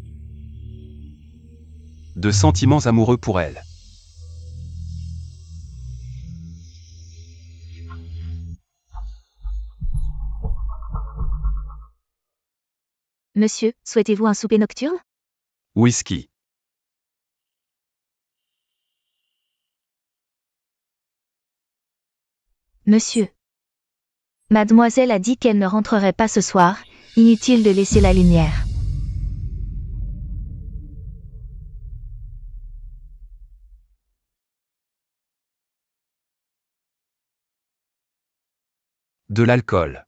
de sentiments amoureux pour elle. Monsieur, souhaitez-vous un souper nocturne? Whisky. Monsieur. Mademoiselle a dit qu'elle ne rentrerait pas ce soir, inutile de laisser la lumière. De l'alcool.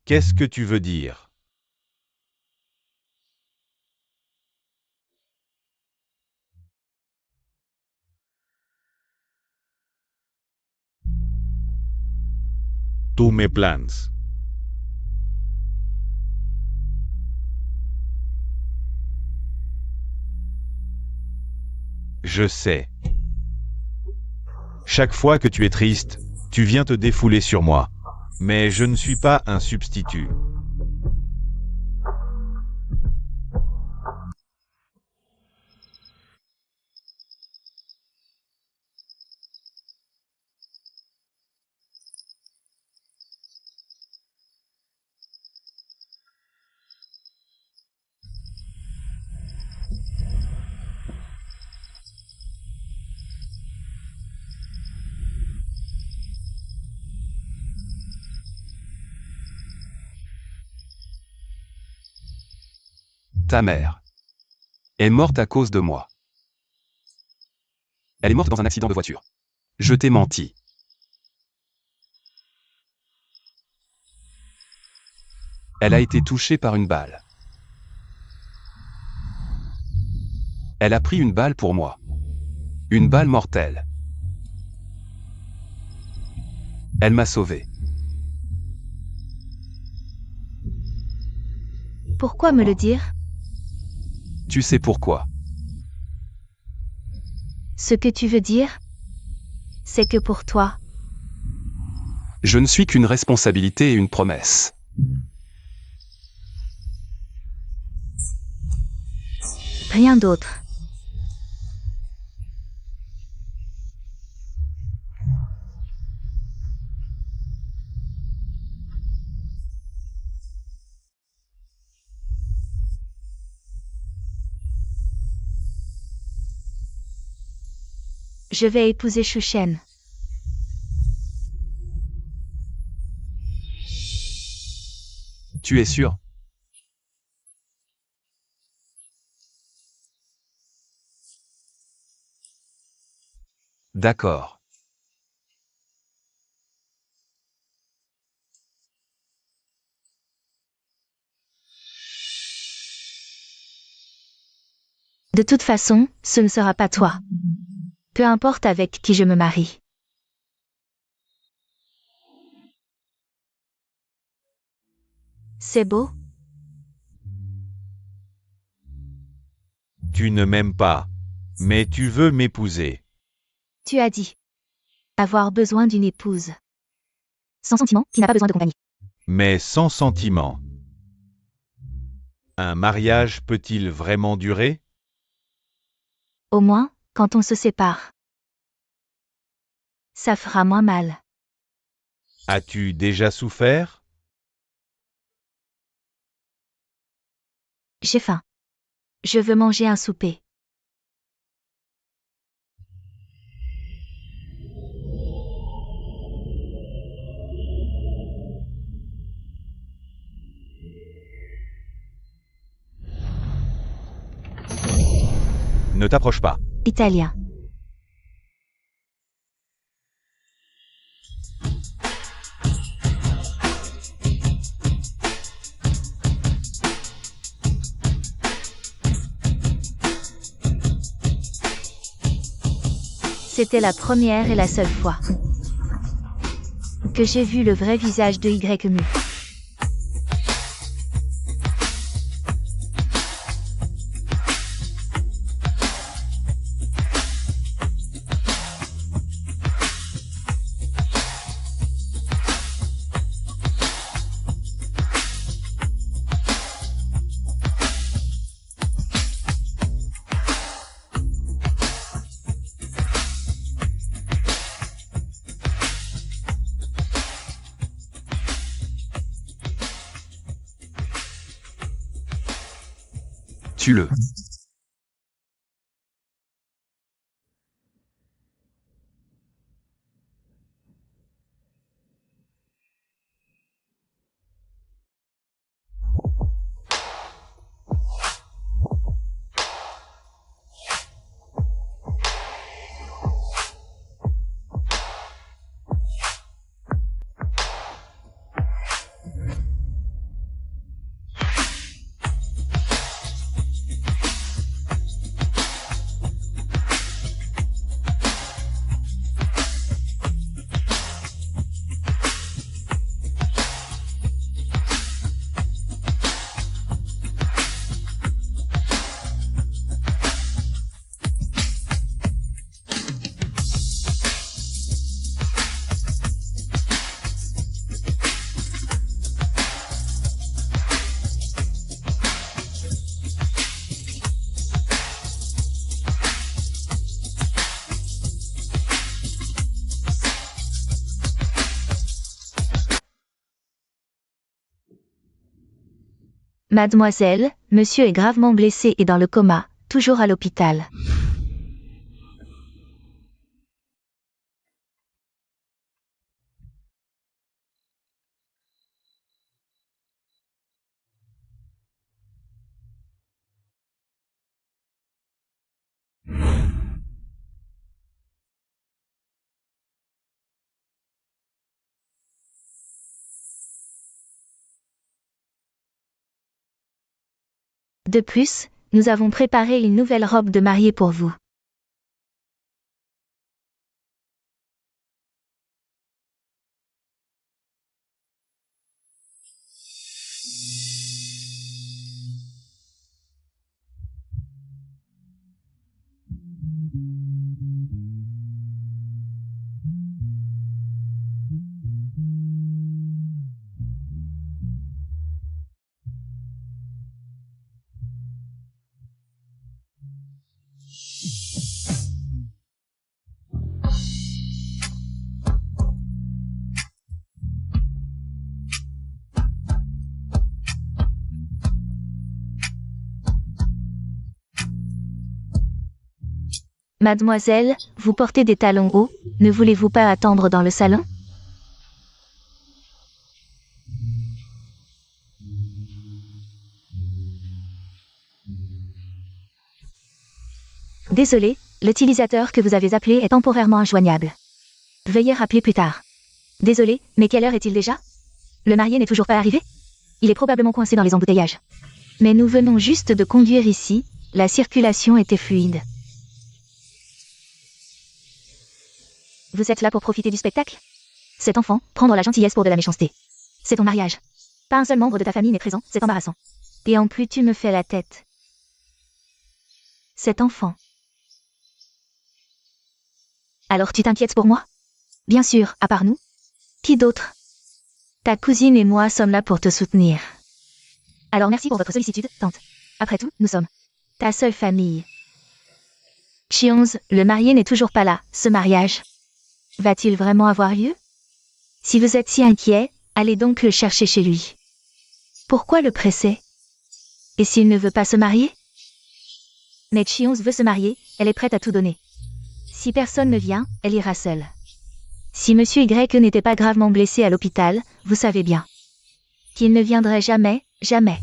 Qu'est-ce que tu veux dire? Tous mes plans. Je sais. Chaque fois que tu es triste, tu viens te défouler sur moi. Mais je ne suis pas un substitut. Ta mère est morte à cause de moi. Elle est morte dans un accident de voiture. Je t'ai menti. Elle a été touchée par une balle. Elle a pris une balle pour moi. Une balle mortelle. Elle m'a sauvé. Pourquoi me le dire? Tu sais pourquoi. Ce que tu veux dire, c'est que pour toi, Je ne suis qu'une responsabilité et une promesse. rien d'autre. Je vais épouser Chouchen. Tu es sûr? D'accord. De toute façon, ce ne sera pas toi. Peu importe avec qui je me marie. C'est beau? Tu ne m'aimes pas. Mais tu veux m'épouser. Tu as dit avoir besoin d'une épouse. Sans sentiment, qui n'a pas besoin de compagnie. Mais sans sentiment. Un mariage peut-il vraiment durer? Au moins, quand on se sépare. Ça fera moins mal. As-tu déjà souffert? J'ai faim. Je veux manger un souper. Ne t'approche pas. Italien. C'était la première et la seule fois que j'ai vu le vrai visage de Y.mu. Tue-le. Mademoiselle, monsieur est gravement blessé et dans le coma, toujours à l'hôpital. De plus, nous avons préparé une nouvelle robe de mariée pour vous. Mademoiselle, vous portez des talons hauts, ne voulez-vous pas attendre dans le salon? Désolé, l'utilisateur que vous avez appelé est temporairement injoignable. Veuillez rappeler plus tard. Désolé, mais quelle heure est-il déjà? Le marié n'est toujours pas arrivé? Il est probablement coincé dans les embouteillages. Mais nous venons juste de conduire ici, la circulation était fluide. Vous êtes là pour profiter du spectacle? Cet enfant, prendre la gentillesse pour de la méchanceté. C'est ton mariage. Pas un seul membre de ta famille n'est présent, c'est embarrassant. Et en plus tu me fais la tête. Cet enfant. Alors tu t'inquiètes pour moi? Bien sûr, à part nous. Qui d'autre? Ta cousine et moi sommes là pour te soutenir. Alors merci pour votre sollicitude, tante. Après tout, nous sommes ta seule famille. Chionz, le marié n'est toujours pas là. Ce mariage va-t-il vraiment avoir lieu? Si vous êtes si inquiet, allez donc le chercher chez lui. Pourquoi le presser? Et s'il ne veut pas se marier? Mais Chionz veut se marier, elle est prête à tout donner. Si personne ne vient, elle ira seule. Si Monsieur Y n'était pas gravement blessé à l'hôpital, vous savez bien qu'il ne viendrait jamais, jamais.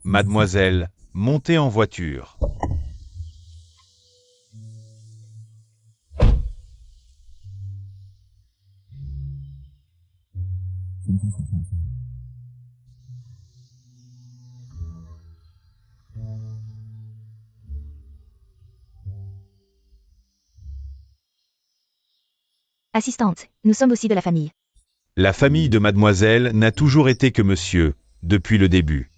Mademoiselle, montez en voiture. Assistante, nous sommes aussi de la famille. La famille de mademoiselle n'a toujours été que monsieur, depuis le début.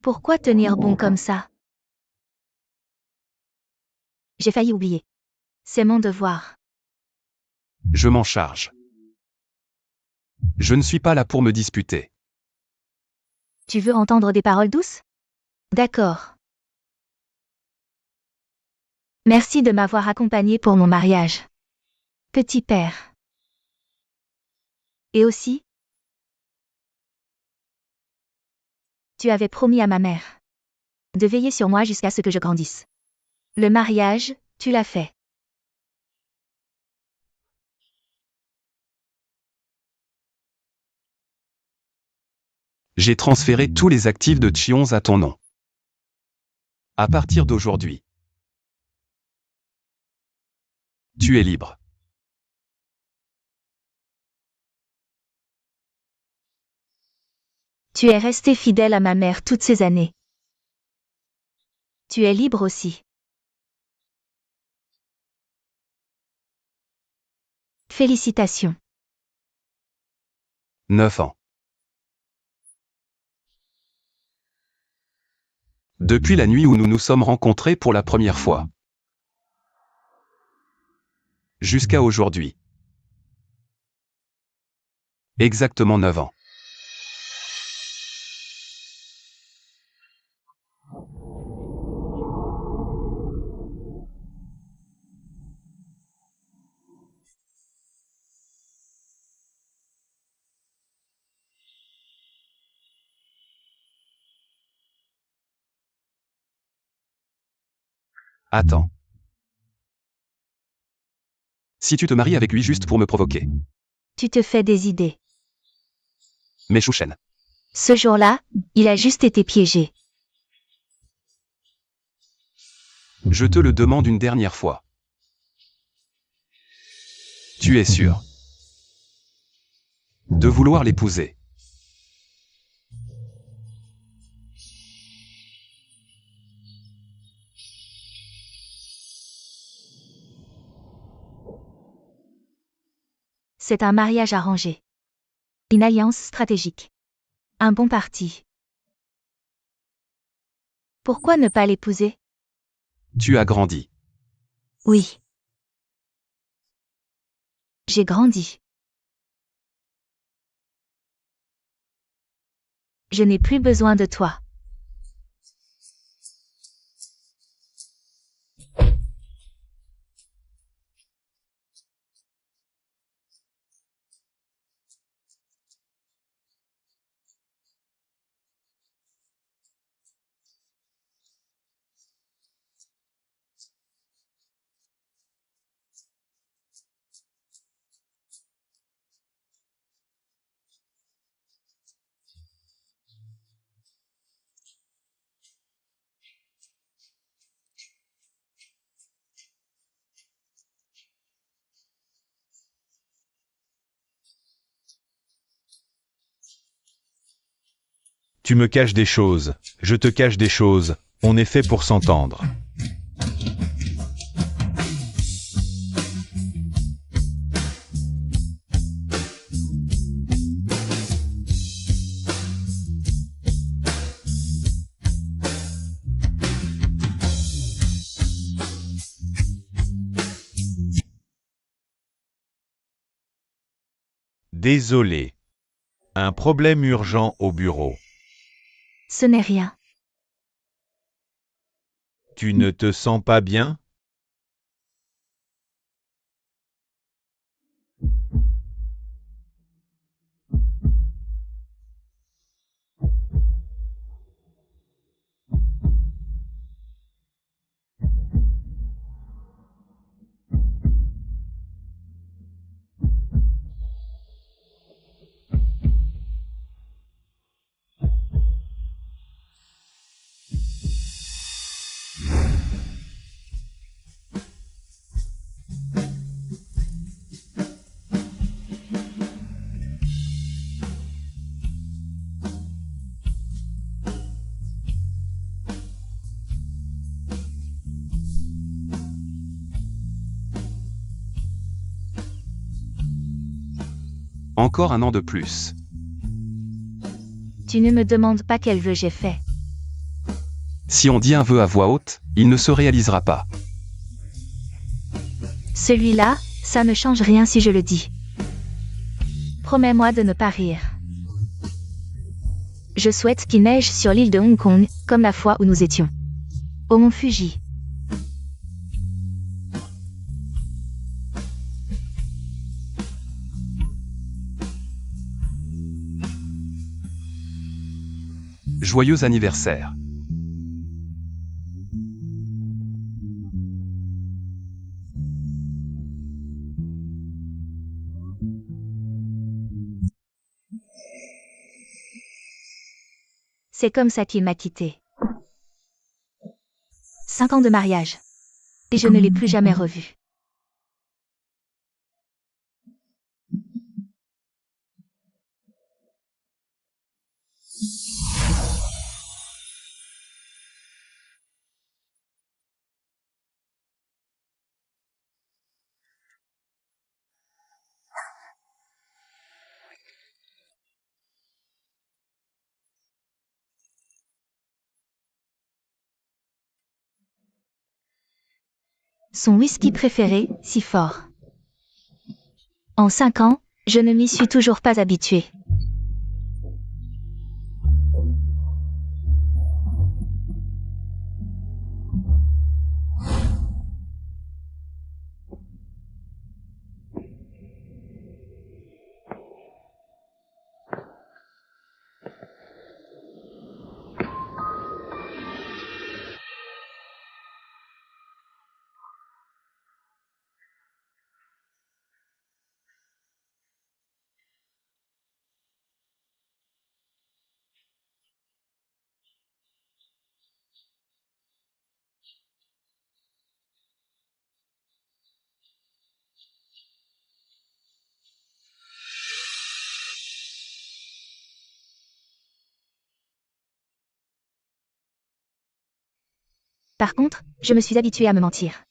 Pourquoi tenir bon comme ça? J'ai failli oublier. C'est mon devoir. Je m'en charge. Je ne suis pas là pour me disputer. Tu veux entendre des paroles douces? D'accord. Merci de m'avoir accompagné pour mon mariage. Petit père. Et aussi, tu avais promis à ma mère de veiller sur moi jusqu'à ce que je grandisse. Le mariage, tu l'as fait. J'ai transféré tous les actifs de Chionz à ton nom. À partir d'aujourd'hui, tu es libre. Tu es resté fidèle à ma mère toutes ces années. Tu es libre aussi. Félicitations. 9 ans. Depuis la nuit où nous nous sommes rencontrés pour la première fois. Jusqu'à aujourd'hui. Exactement 9 ans. Attends. Si tu te maries avec lui juste pour me provoquer. Tu te fais des idées. Mais Chouchen. Ce jour-là, il a juste été piégé. Je te le demande une dernière fois. Tu es sûr de vouloir l'épouser? C'est un mariage arrangé. Une alliance stratégique. Un bon parti. Pourquoi ne pas l'épouser? Tu as grandi. Oui. J'ai grandi. Je n'ai plus besoin de toi. Tu me caches des choses, je te cache des choses, on est fait pour s'entendre. Désolé. Un problème urgent au bureau. Ce n'est rien. Tu ne te sens pas bien? Encore un an de plus. Tu ne me demandes pas quel vœu j'ai fait. Si on dit un vœu à voix haute, il ne se réalisera pas. Celui-là, ça ne change rien si je le dis. Promets-moi de ne pas rire. Je souhaite qu'il neige sur l'île de Hong Kong, comme la fois où nous étions. Au mont Fuji. Joyeux anniversaire. C'est comme ça qu'il m'a quitté. 5 ans de mariage. Et je ne l'ai plus jamais revu. Son whisky préféré, si fort. En 5 ans, je ne m'y suis toujours pas habituée. Par contre, je me suis habituée à me mentir.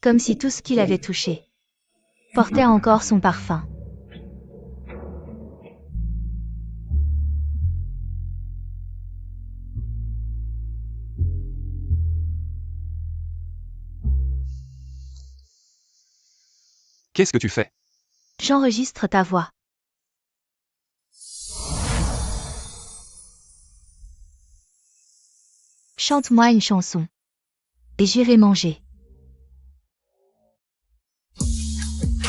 Comme si tout ce qu'il avait touché portait encore son parfum. Qu'est-ce que tu fais? J'enregistre ta voix. Chante-moi une chanson. Et j'irai manger.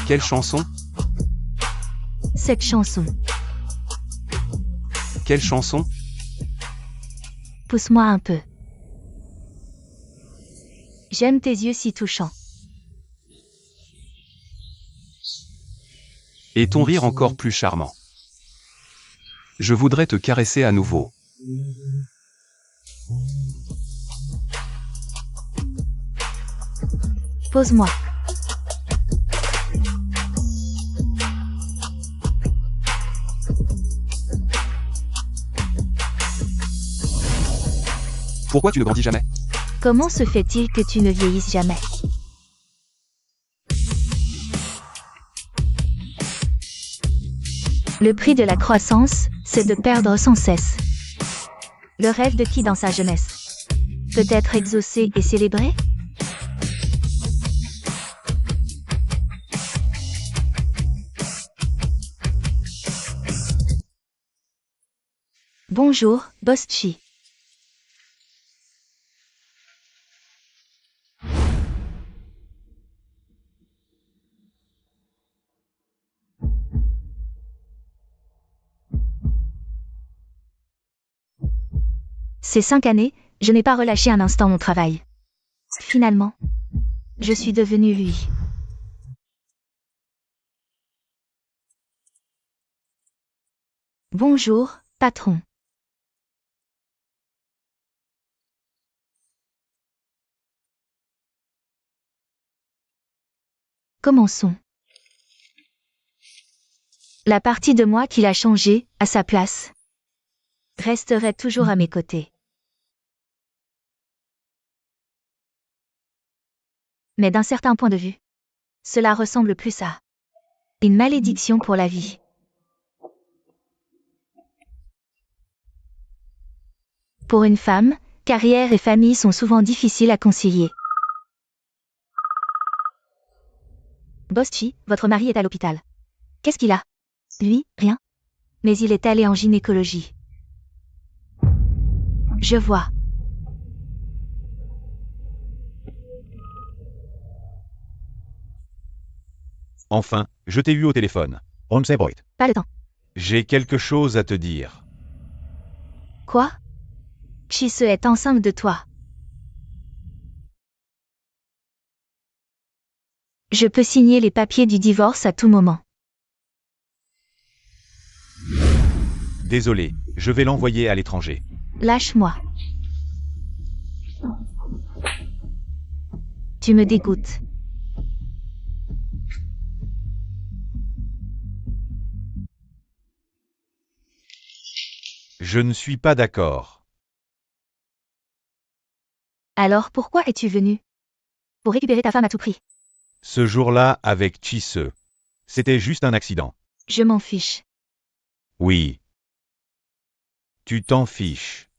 Quelle chanson? Cette chanson. Quelle chanson? Pousse-moi un peu. J'aime tes yeux si touchants. Et ton rire encore plus charmant. Je voudrais te caresser à nouveau. Pose-moi. Pourquoi tu ne grandis jamais? Comment se fait-il que tu ne vieillisses jamais? Le prix de la croissance, c'est de perdre sans cesse. Le rêve de qui dans sa jeunesse? Peut-être exaucé et célébré? Bonjour, Boss Chi. Ces 5 années, je n'ai pas relâché un instant mon travail. Finalement, je suis devenu lui. Bonjour, patron. Commençons. La partie de moi qui l'a changé, à sa place, resterait toujours à mes côtés. Mais d'un certain point de vue, cela ressemble plus à une malédiction pour la vie. Pour une femme, carrière et famille sont souvent difficiles à concilier. Boss Chi, votre mari est à l'hôpital. Qu'est-ce qu'il a? Lui, rien. Mais il est allé en gynécologie. Je vois. Enfin, je t'ai eu au téléphone. On s'est bruit. Pas le temps. J'ai quelque chose à te dire. Quoi? Chi-se est enceinte de toi. Je peux signer les papiers du divorce à tout moment. Désolé, je vais l'envoyer à l'étranger. Lâche-moi. Tu me dégoûtes. Je ne suis pas d'accord. Alors pourquoi es-tu venu? Pour récupérer ta femme à tout prix. Ce jour-là avec Chi-se. C'était juste un accident. Je m'en fiche. Oui. Tu t'en fiches.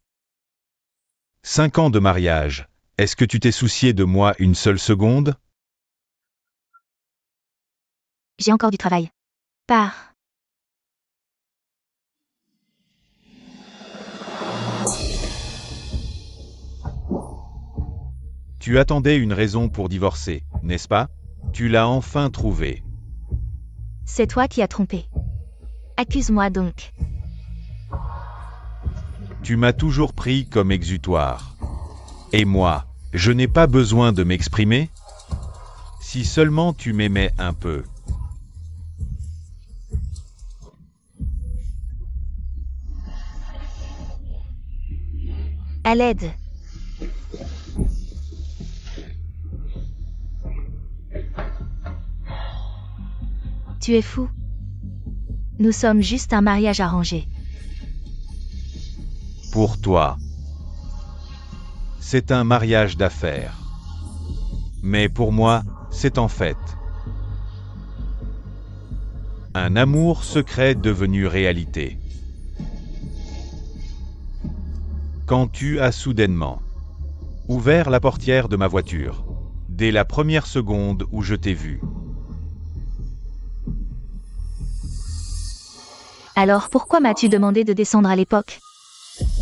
5 ans de mariage. Est-ce que tu t'es soucié de moi une seule seconde? J'ai encore du travail. Pars. Tu attendais une raison pour divorcer, n'est-ce pas? Tu l'as enfin trouvée. C'est toi qui as trompé. Accuse-moi donc. Tu m'as toujours pris comme exutoire. Et moi, je n'ai pas besoin de m'exprimer? Si seulement tu m'aimais un peu. À l'aide. Tu es fou. Nous sommes juste un mariage arrangé. Pour toi. C'est un mariage d'affaires. Mais pour moi, c'est en fait un amour secret devenu réalité. Quand tu as soudainement ouvert la portière de ma voiture, dès la première seconde où je t'ai vu. Alors pourquoi m'as-tu demandé de descendre à l'époque?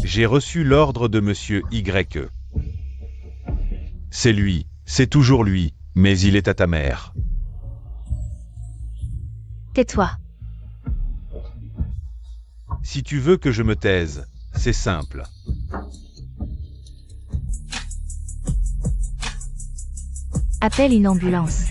J'ai reçu l'ordre de Monsieur Y. C'est lui, c'est toujours lui, mais il est à ta mère. Tais-toi. Si tu veux que je me taise, c'est simple. Appelle une ambulance.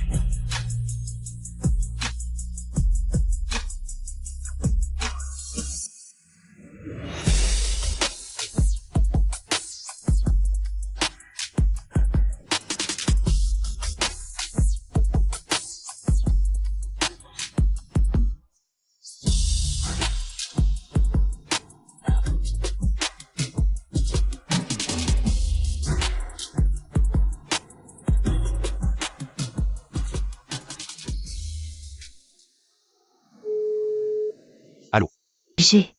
J'ai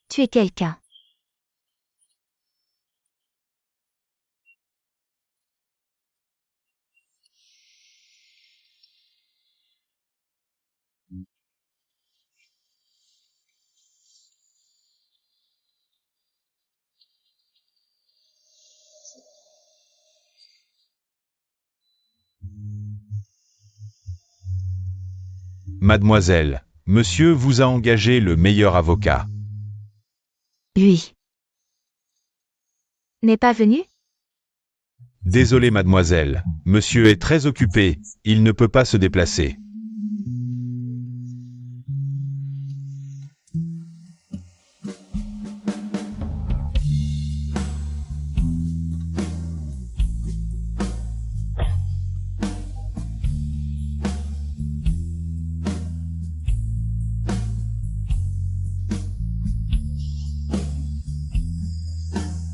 tué quelqu'un. Mademoiselle, monsieur vous a engagé le meilleur avocat. Lui n'est pas venu? Désolé mademoiselle, monsieur est très occupé, il ne peut pas se déplacer.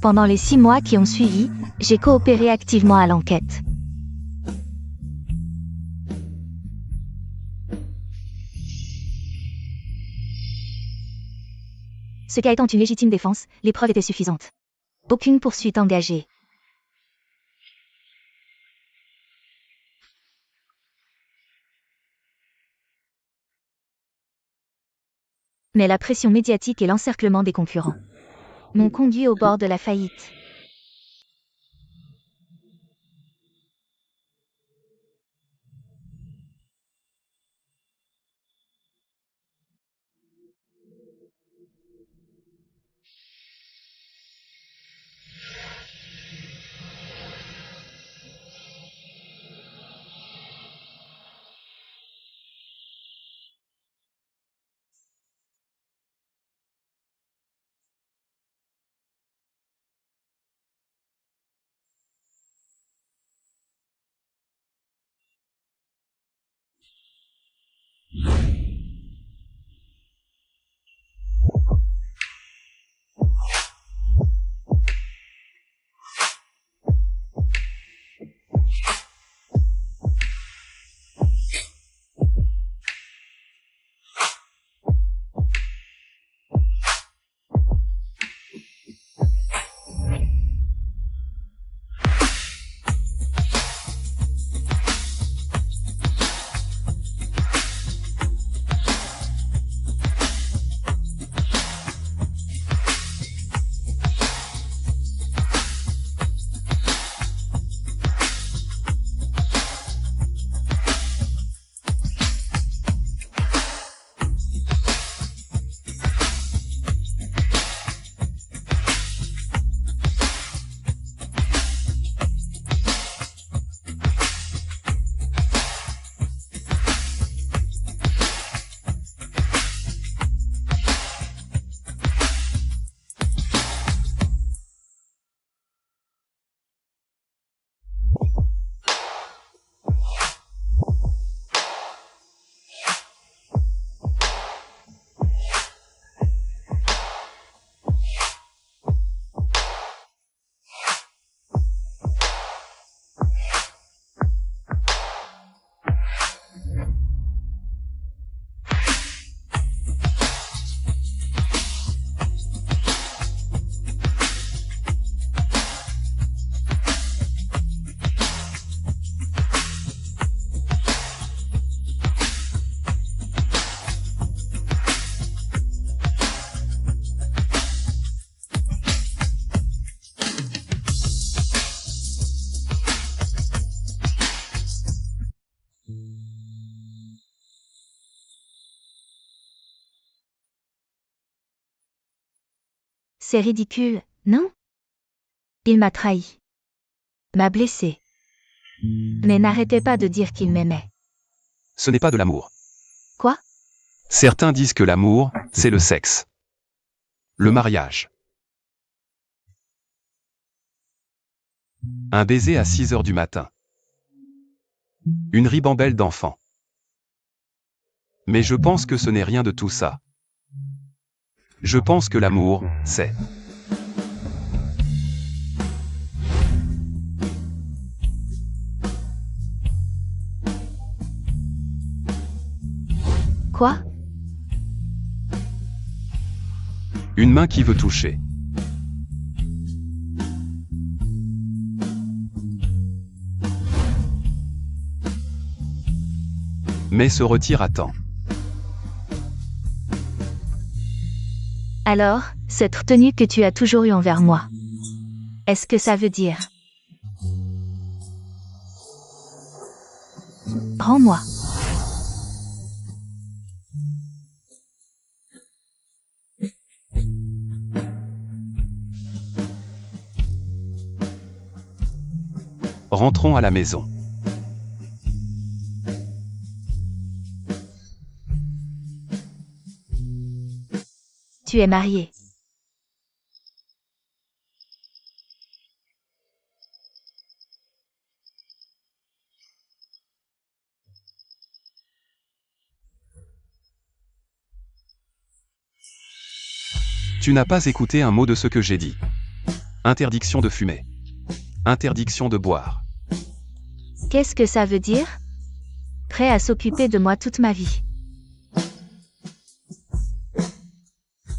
Pendant les 6 mois qui ont suivi, j'ai coopéré activement à l'enquête. Ce cas étant une légitime défense, les preuves étaient suffisantes. Aucune poursuite engagée. Mais la pression médiatique et l'encerclement des concurrents m'ont conduit au bord de la faillite. C'est ridicule, non? Il m'a trahi. M'a blessé. Mais n'arrêtez pas de dire qu'il m'aimait. Ce n'est pas de l'amour. Quoi? Certains disent que l'amour, c'est le sexe. Le mariage. Un baiser à 6 heures du matin. Une ribambelle d'enfants. Mais je pense que ce n'est rien de tout ça. Je pense que l'amour, c'est... Quoi? Une main qui veut toucher. Mais se retire à temps. Alors, cette retenue que tu as toujours eue envers moi. Est-ce que ça veut dire? Rends-moi. Rentrons à la maison. Tu es marié. Tu n'as pas écouté un mot de ce que j'ai dit. Interdiction de fumer. Interdiction de boire. Qu'est-ce que ça veut dire? Prêt à s'occuper de moi toute ma vie.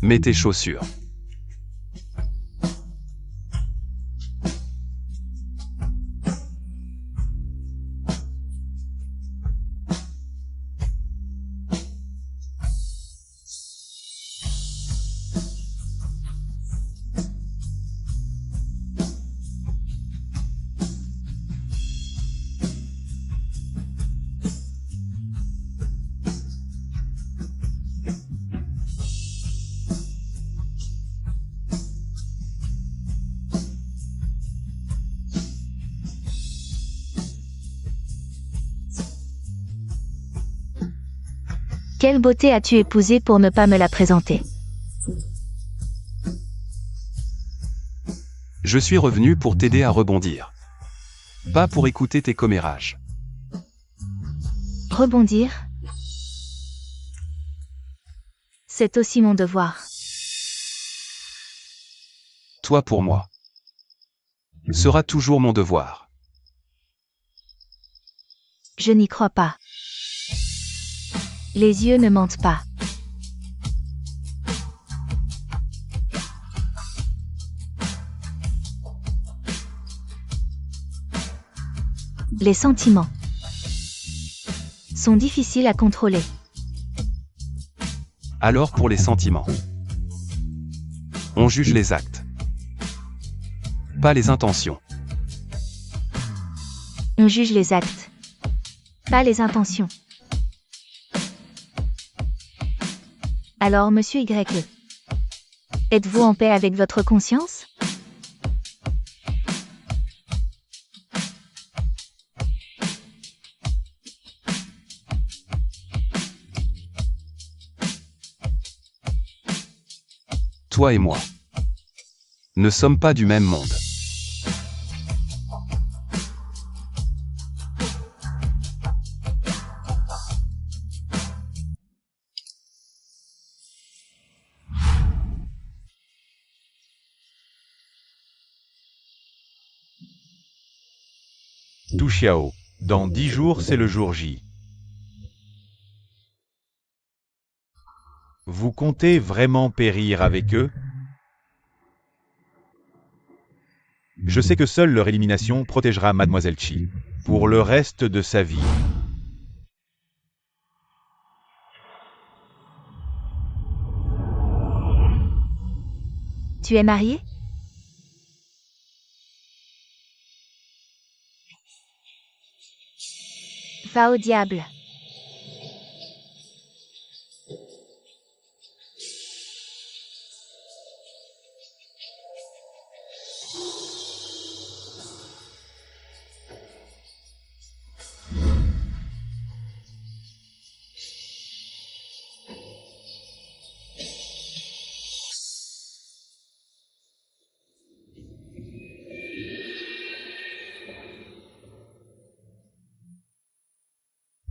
Mets tes chaussures. Quelle beauté as-tu épousée pour ne pas me la présenter? Je suis revenu pour t'aider à rebondir. Pas pour écouter tes commérages. Rebondir? C'est aussi mon devoir. Toi pour moi. Sera toujours mon devoir. Je n'y crois pas. Les yeux ne mentent pas. Les sentiments sont difficiles à contrôler. Alors pour les sentiments. On juge les actes. Pas les intentions. On juge les actes, pas les intentions. Alors, monsieur YE, êtes-vous en paix avec votre conscience? Toi et moi ne sommes pas du même monde. Tu Xiao, dans 10 jours, c'est le jour J. Vous comptez vraiment périr avec eux? Je sais que seule leur élimination protégera Mademoiselle Chi pour le reste de sa vie. Tu es marié? Va au diable.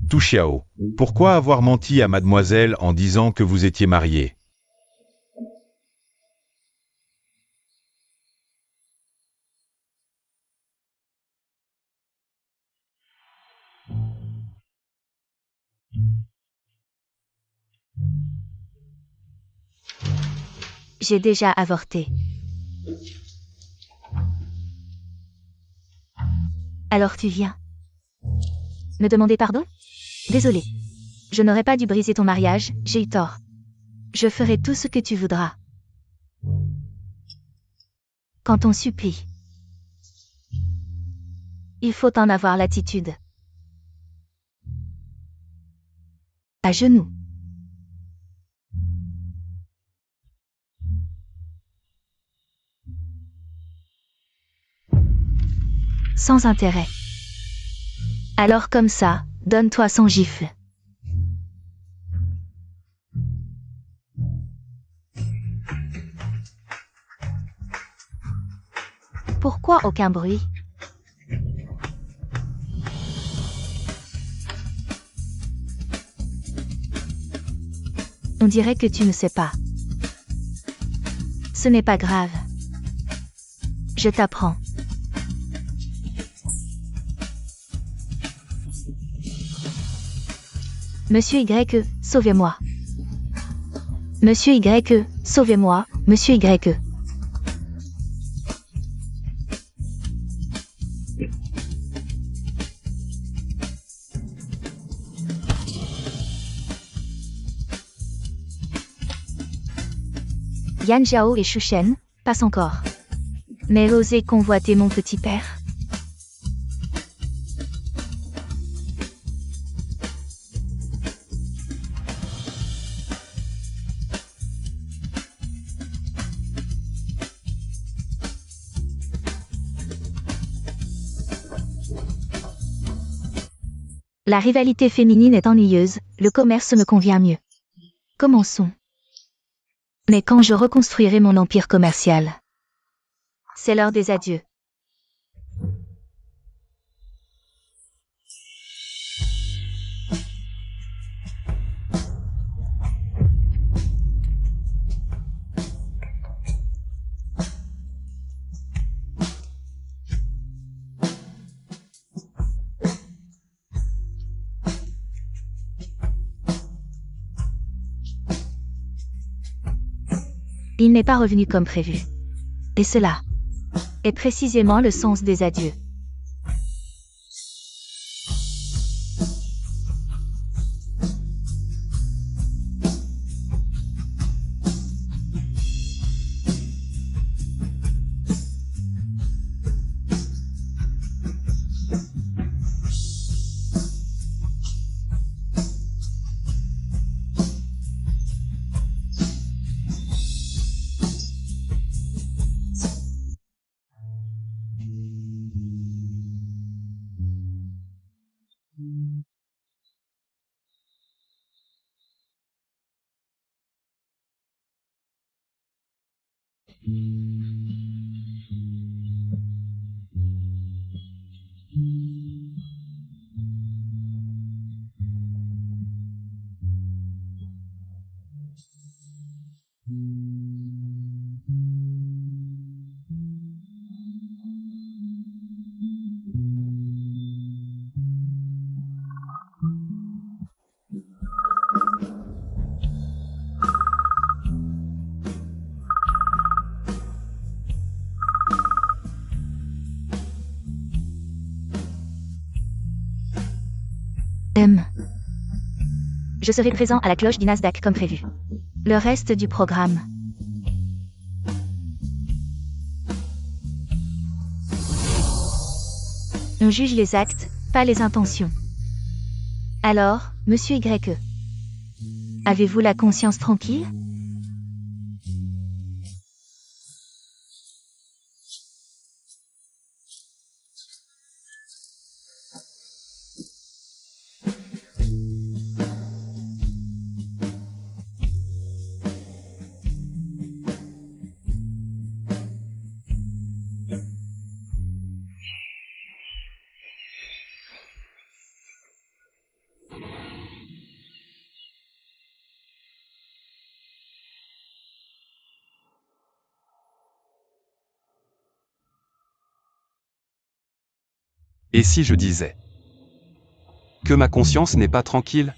Tu Xiao, pourquoi avoir menti à Mademoiselle en disant que vous étiez marié? J'ai déjà avorté. Alors tu viens me demander pardon? Désolé. Je n'aurais pas dû briser ton mariage, j'ai eu tort. Je ferai tout ce que tu voudras. Quand on supplie, il faut en avoir l'attitude. À genoux. Sans intérêt. Alors comme ça, donne-toi 100 gifles. Pourquoi aucun bruit? On dirait que tu ne sais pas. Ce n'est pas grave. Je t'apprends. Monsieur Y, sauvez-moi. Monsieur Y, sauvez-moi, Monsieur Y. Yan Zhao et Shu Shen, passe encore. Mais osez convoiter mon petit père. La rivalité féminine est ennuyeuse, le commerce me convient mieux. Commençons. Mais quand je reconstruirai mon empire commercial? C'est l'heure des adieux. Il n'est pas revenu comme prévu. Et cela est précisément le sens des adieux. Je serai présent à la cloche du Nasdaq comme prévu. Le reste du programme. On juge les actes, pas les intentions. Alors, Monsieur Y, avez-vous la conscience tranquille? Et si je disais que ma conscience n'est pas tranquille?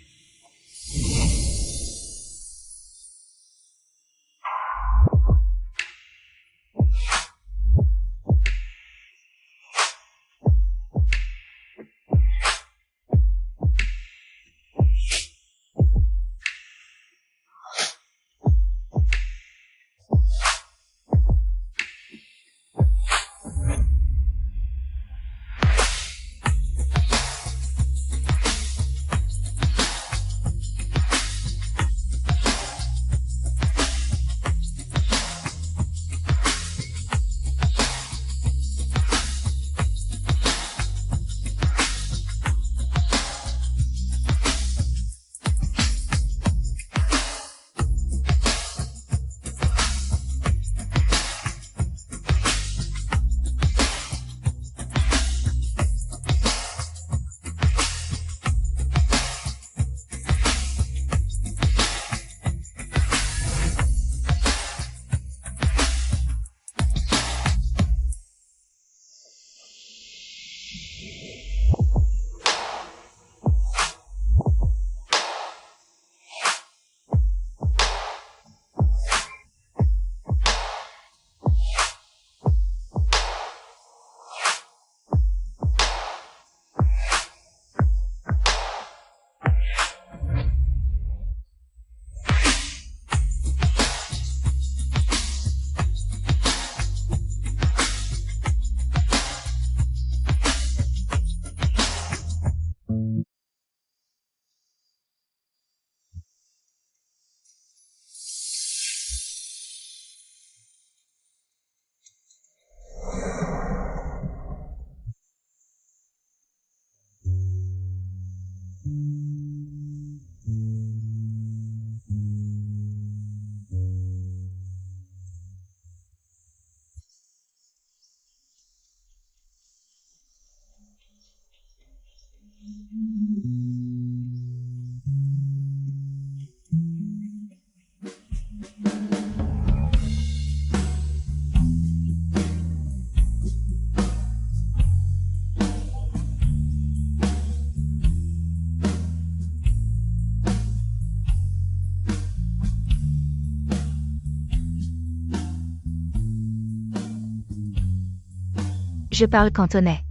Je parle cantonais.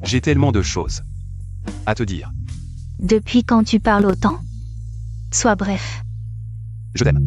J'ai tellement de choses à te dire. Depuis quand tu parles autant? Sois bref. Je t'aime.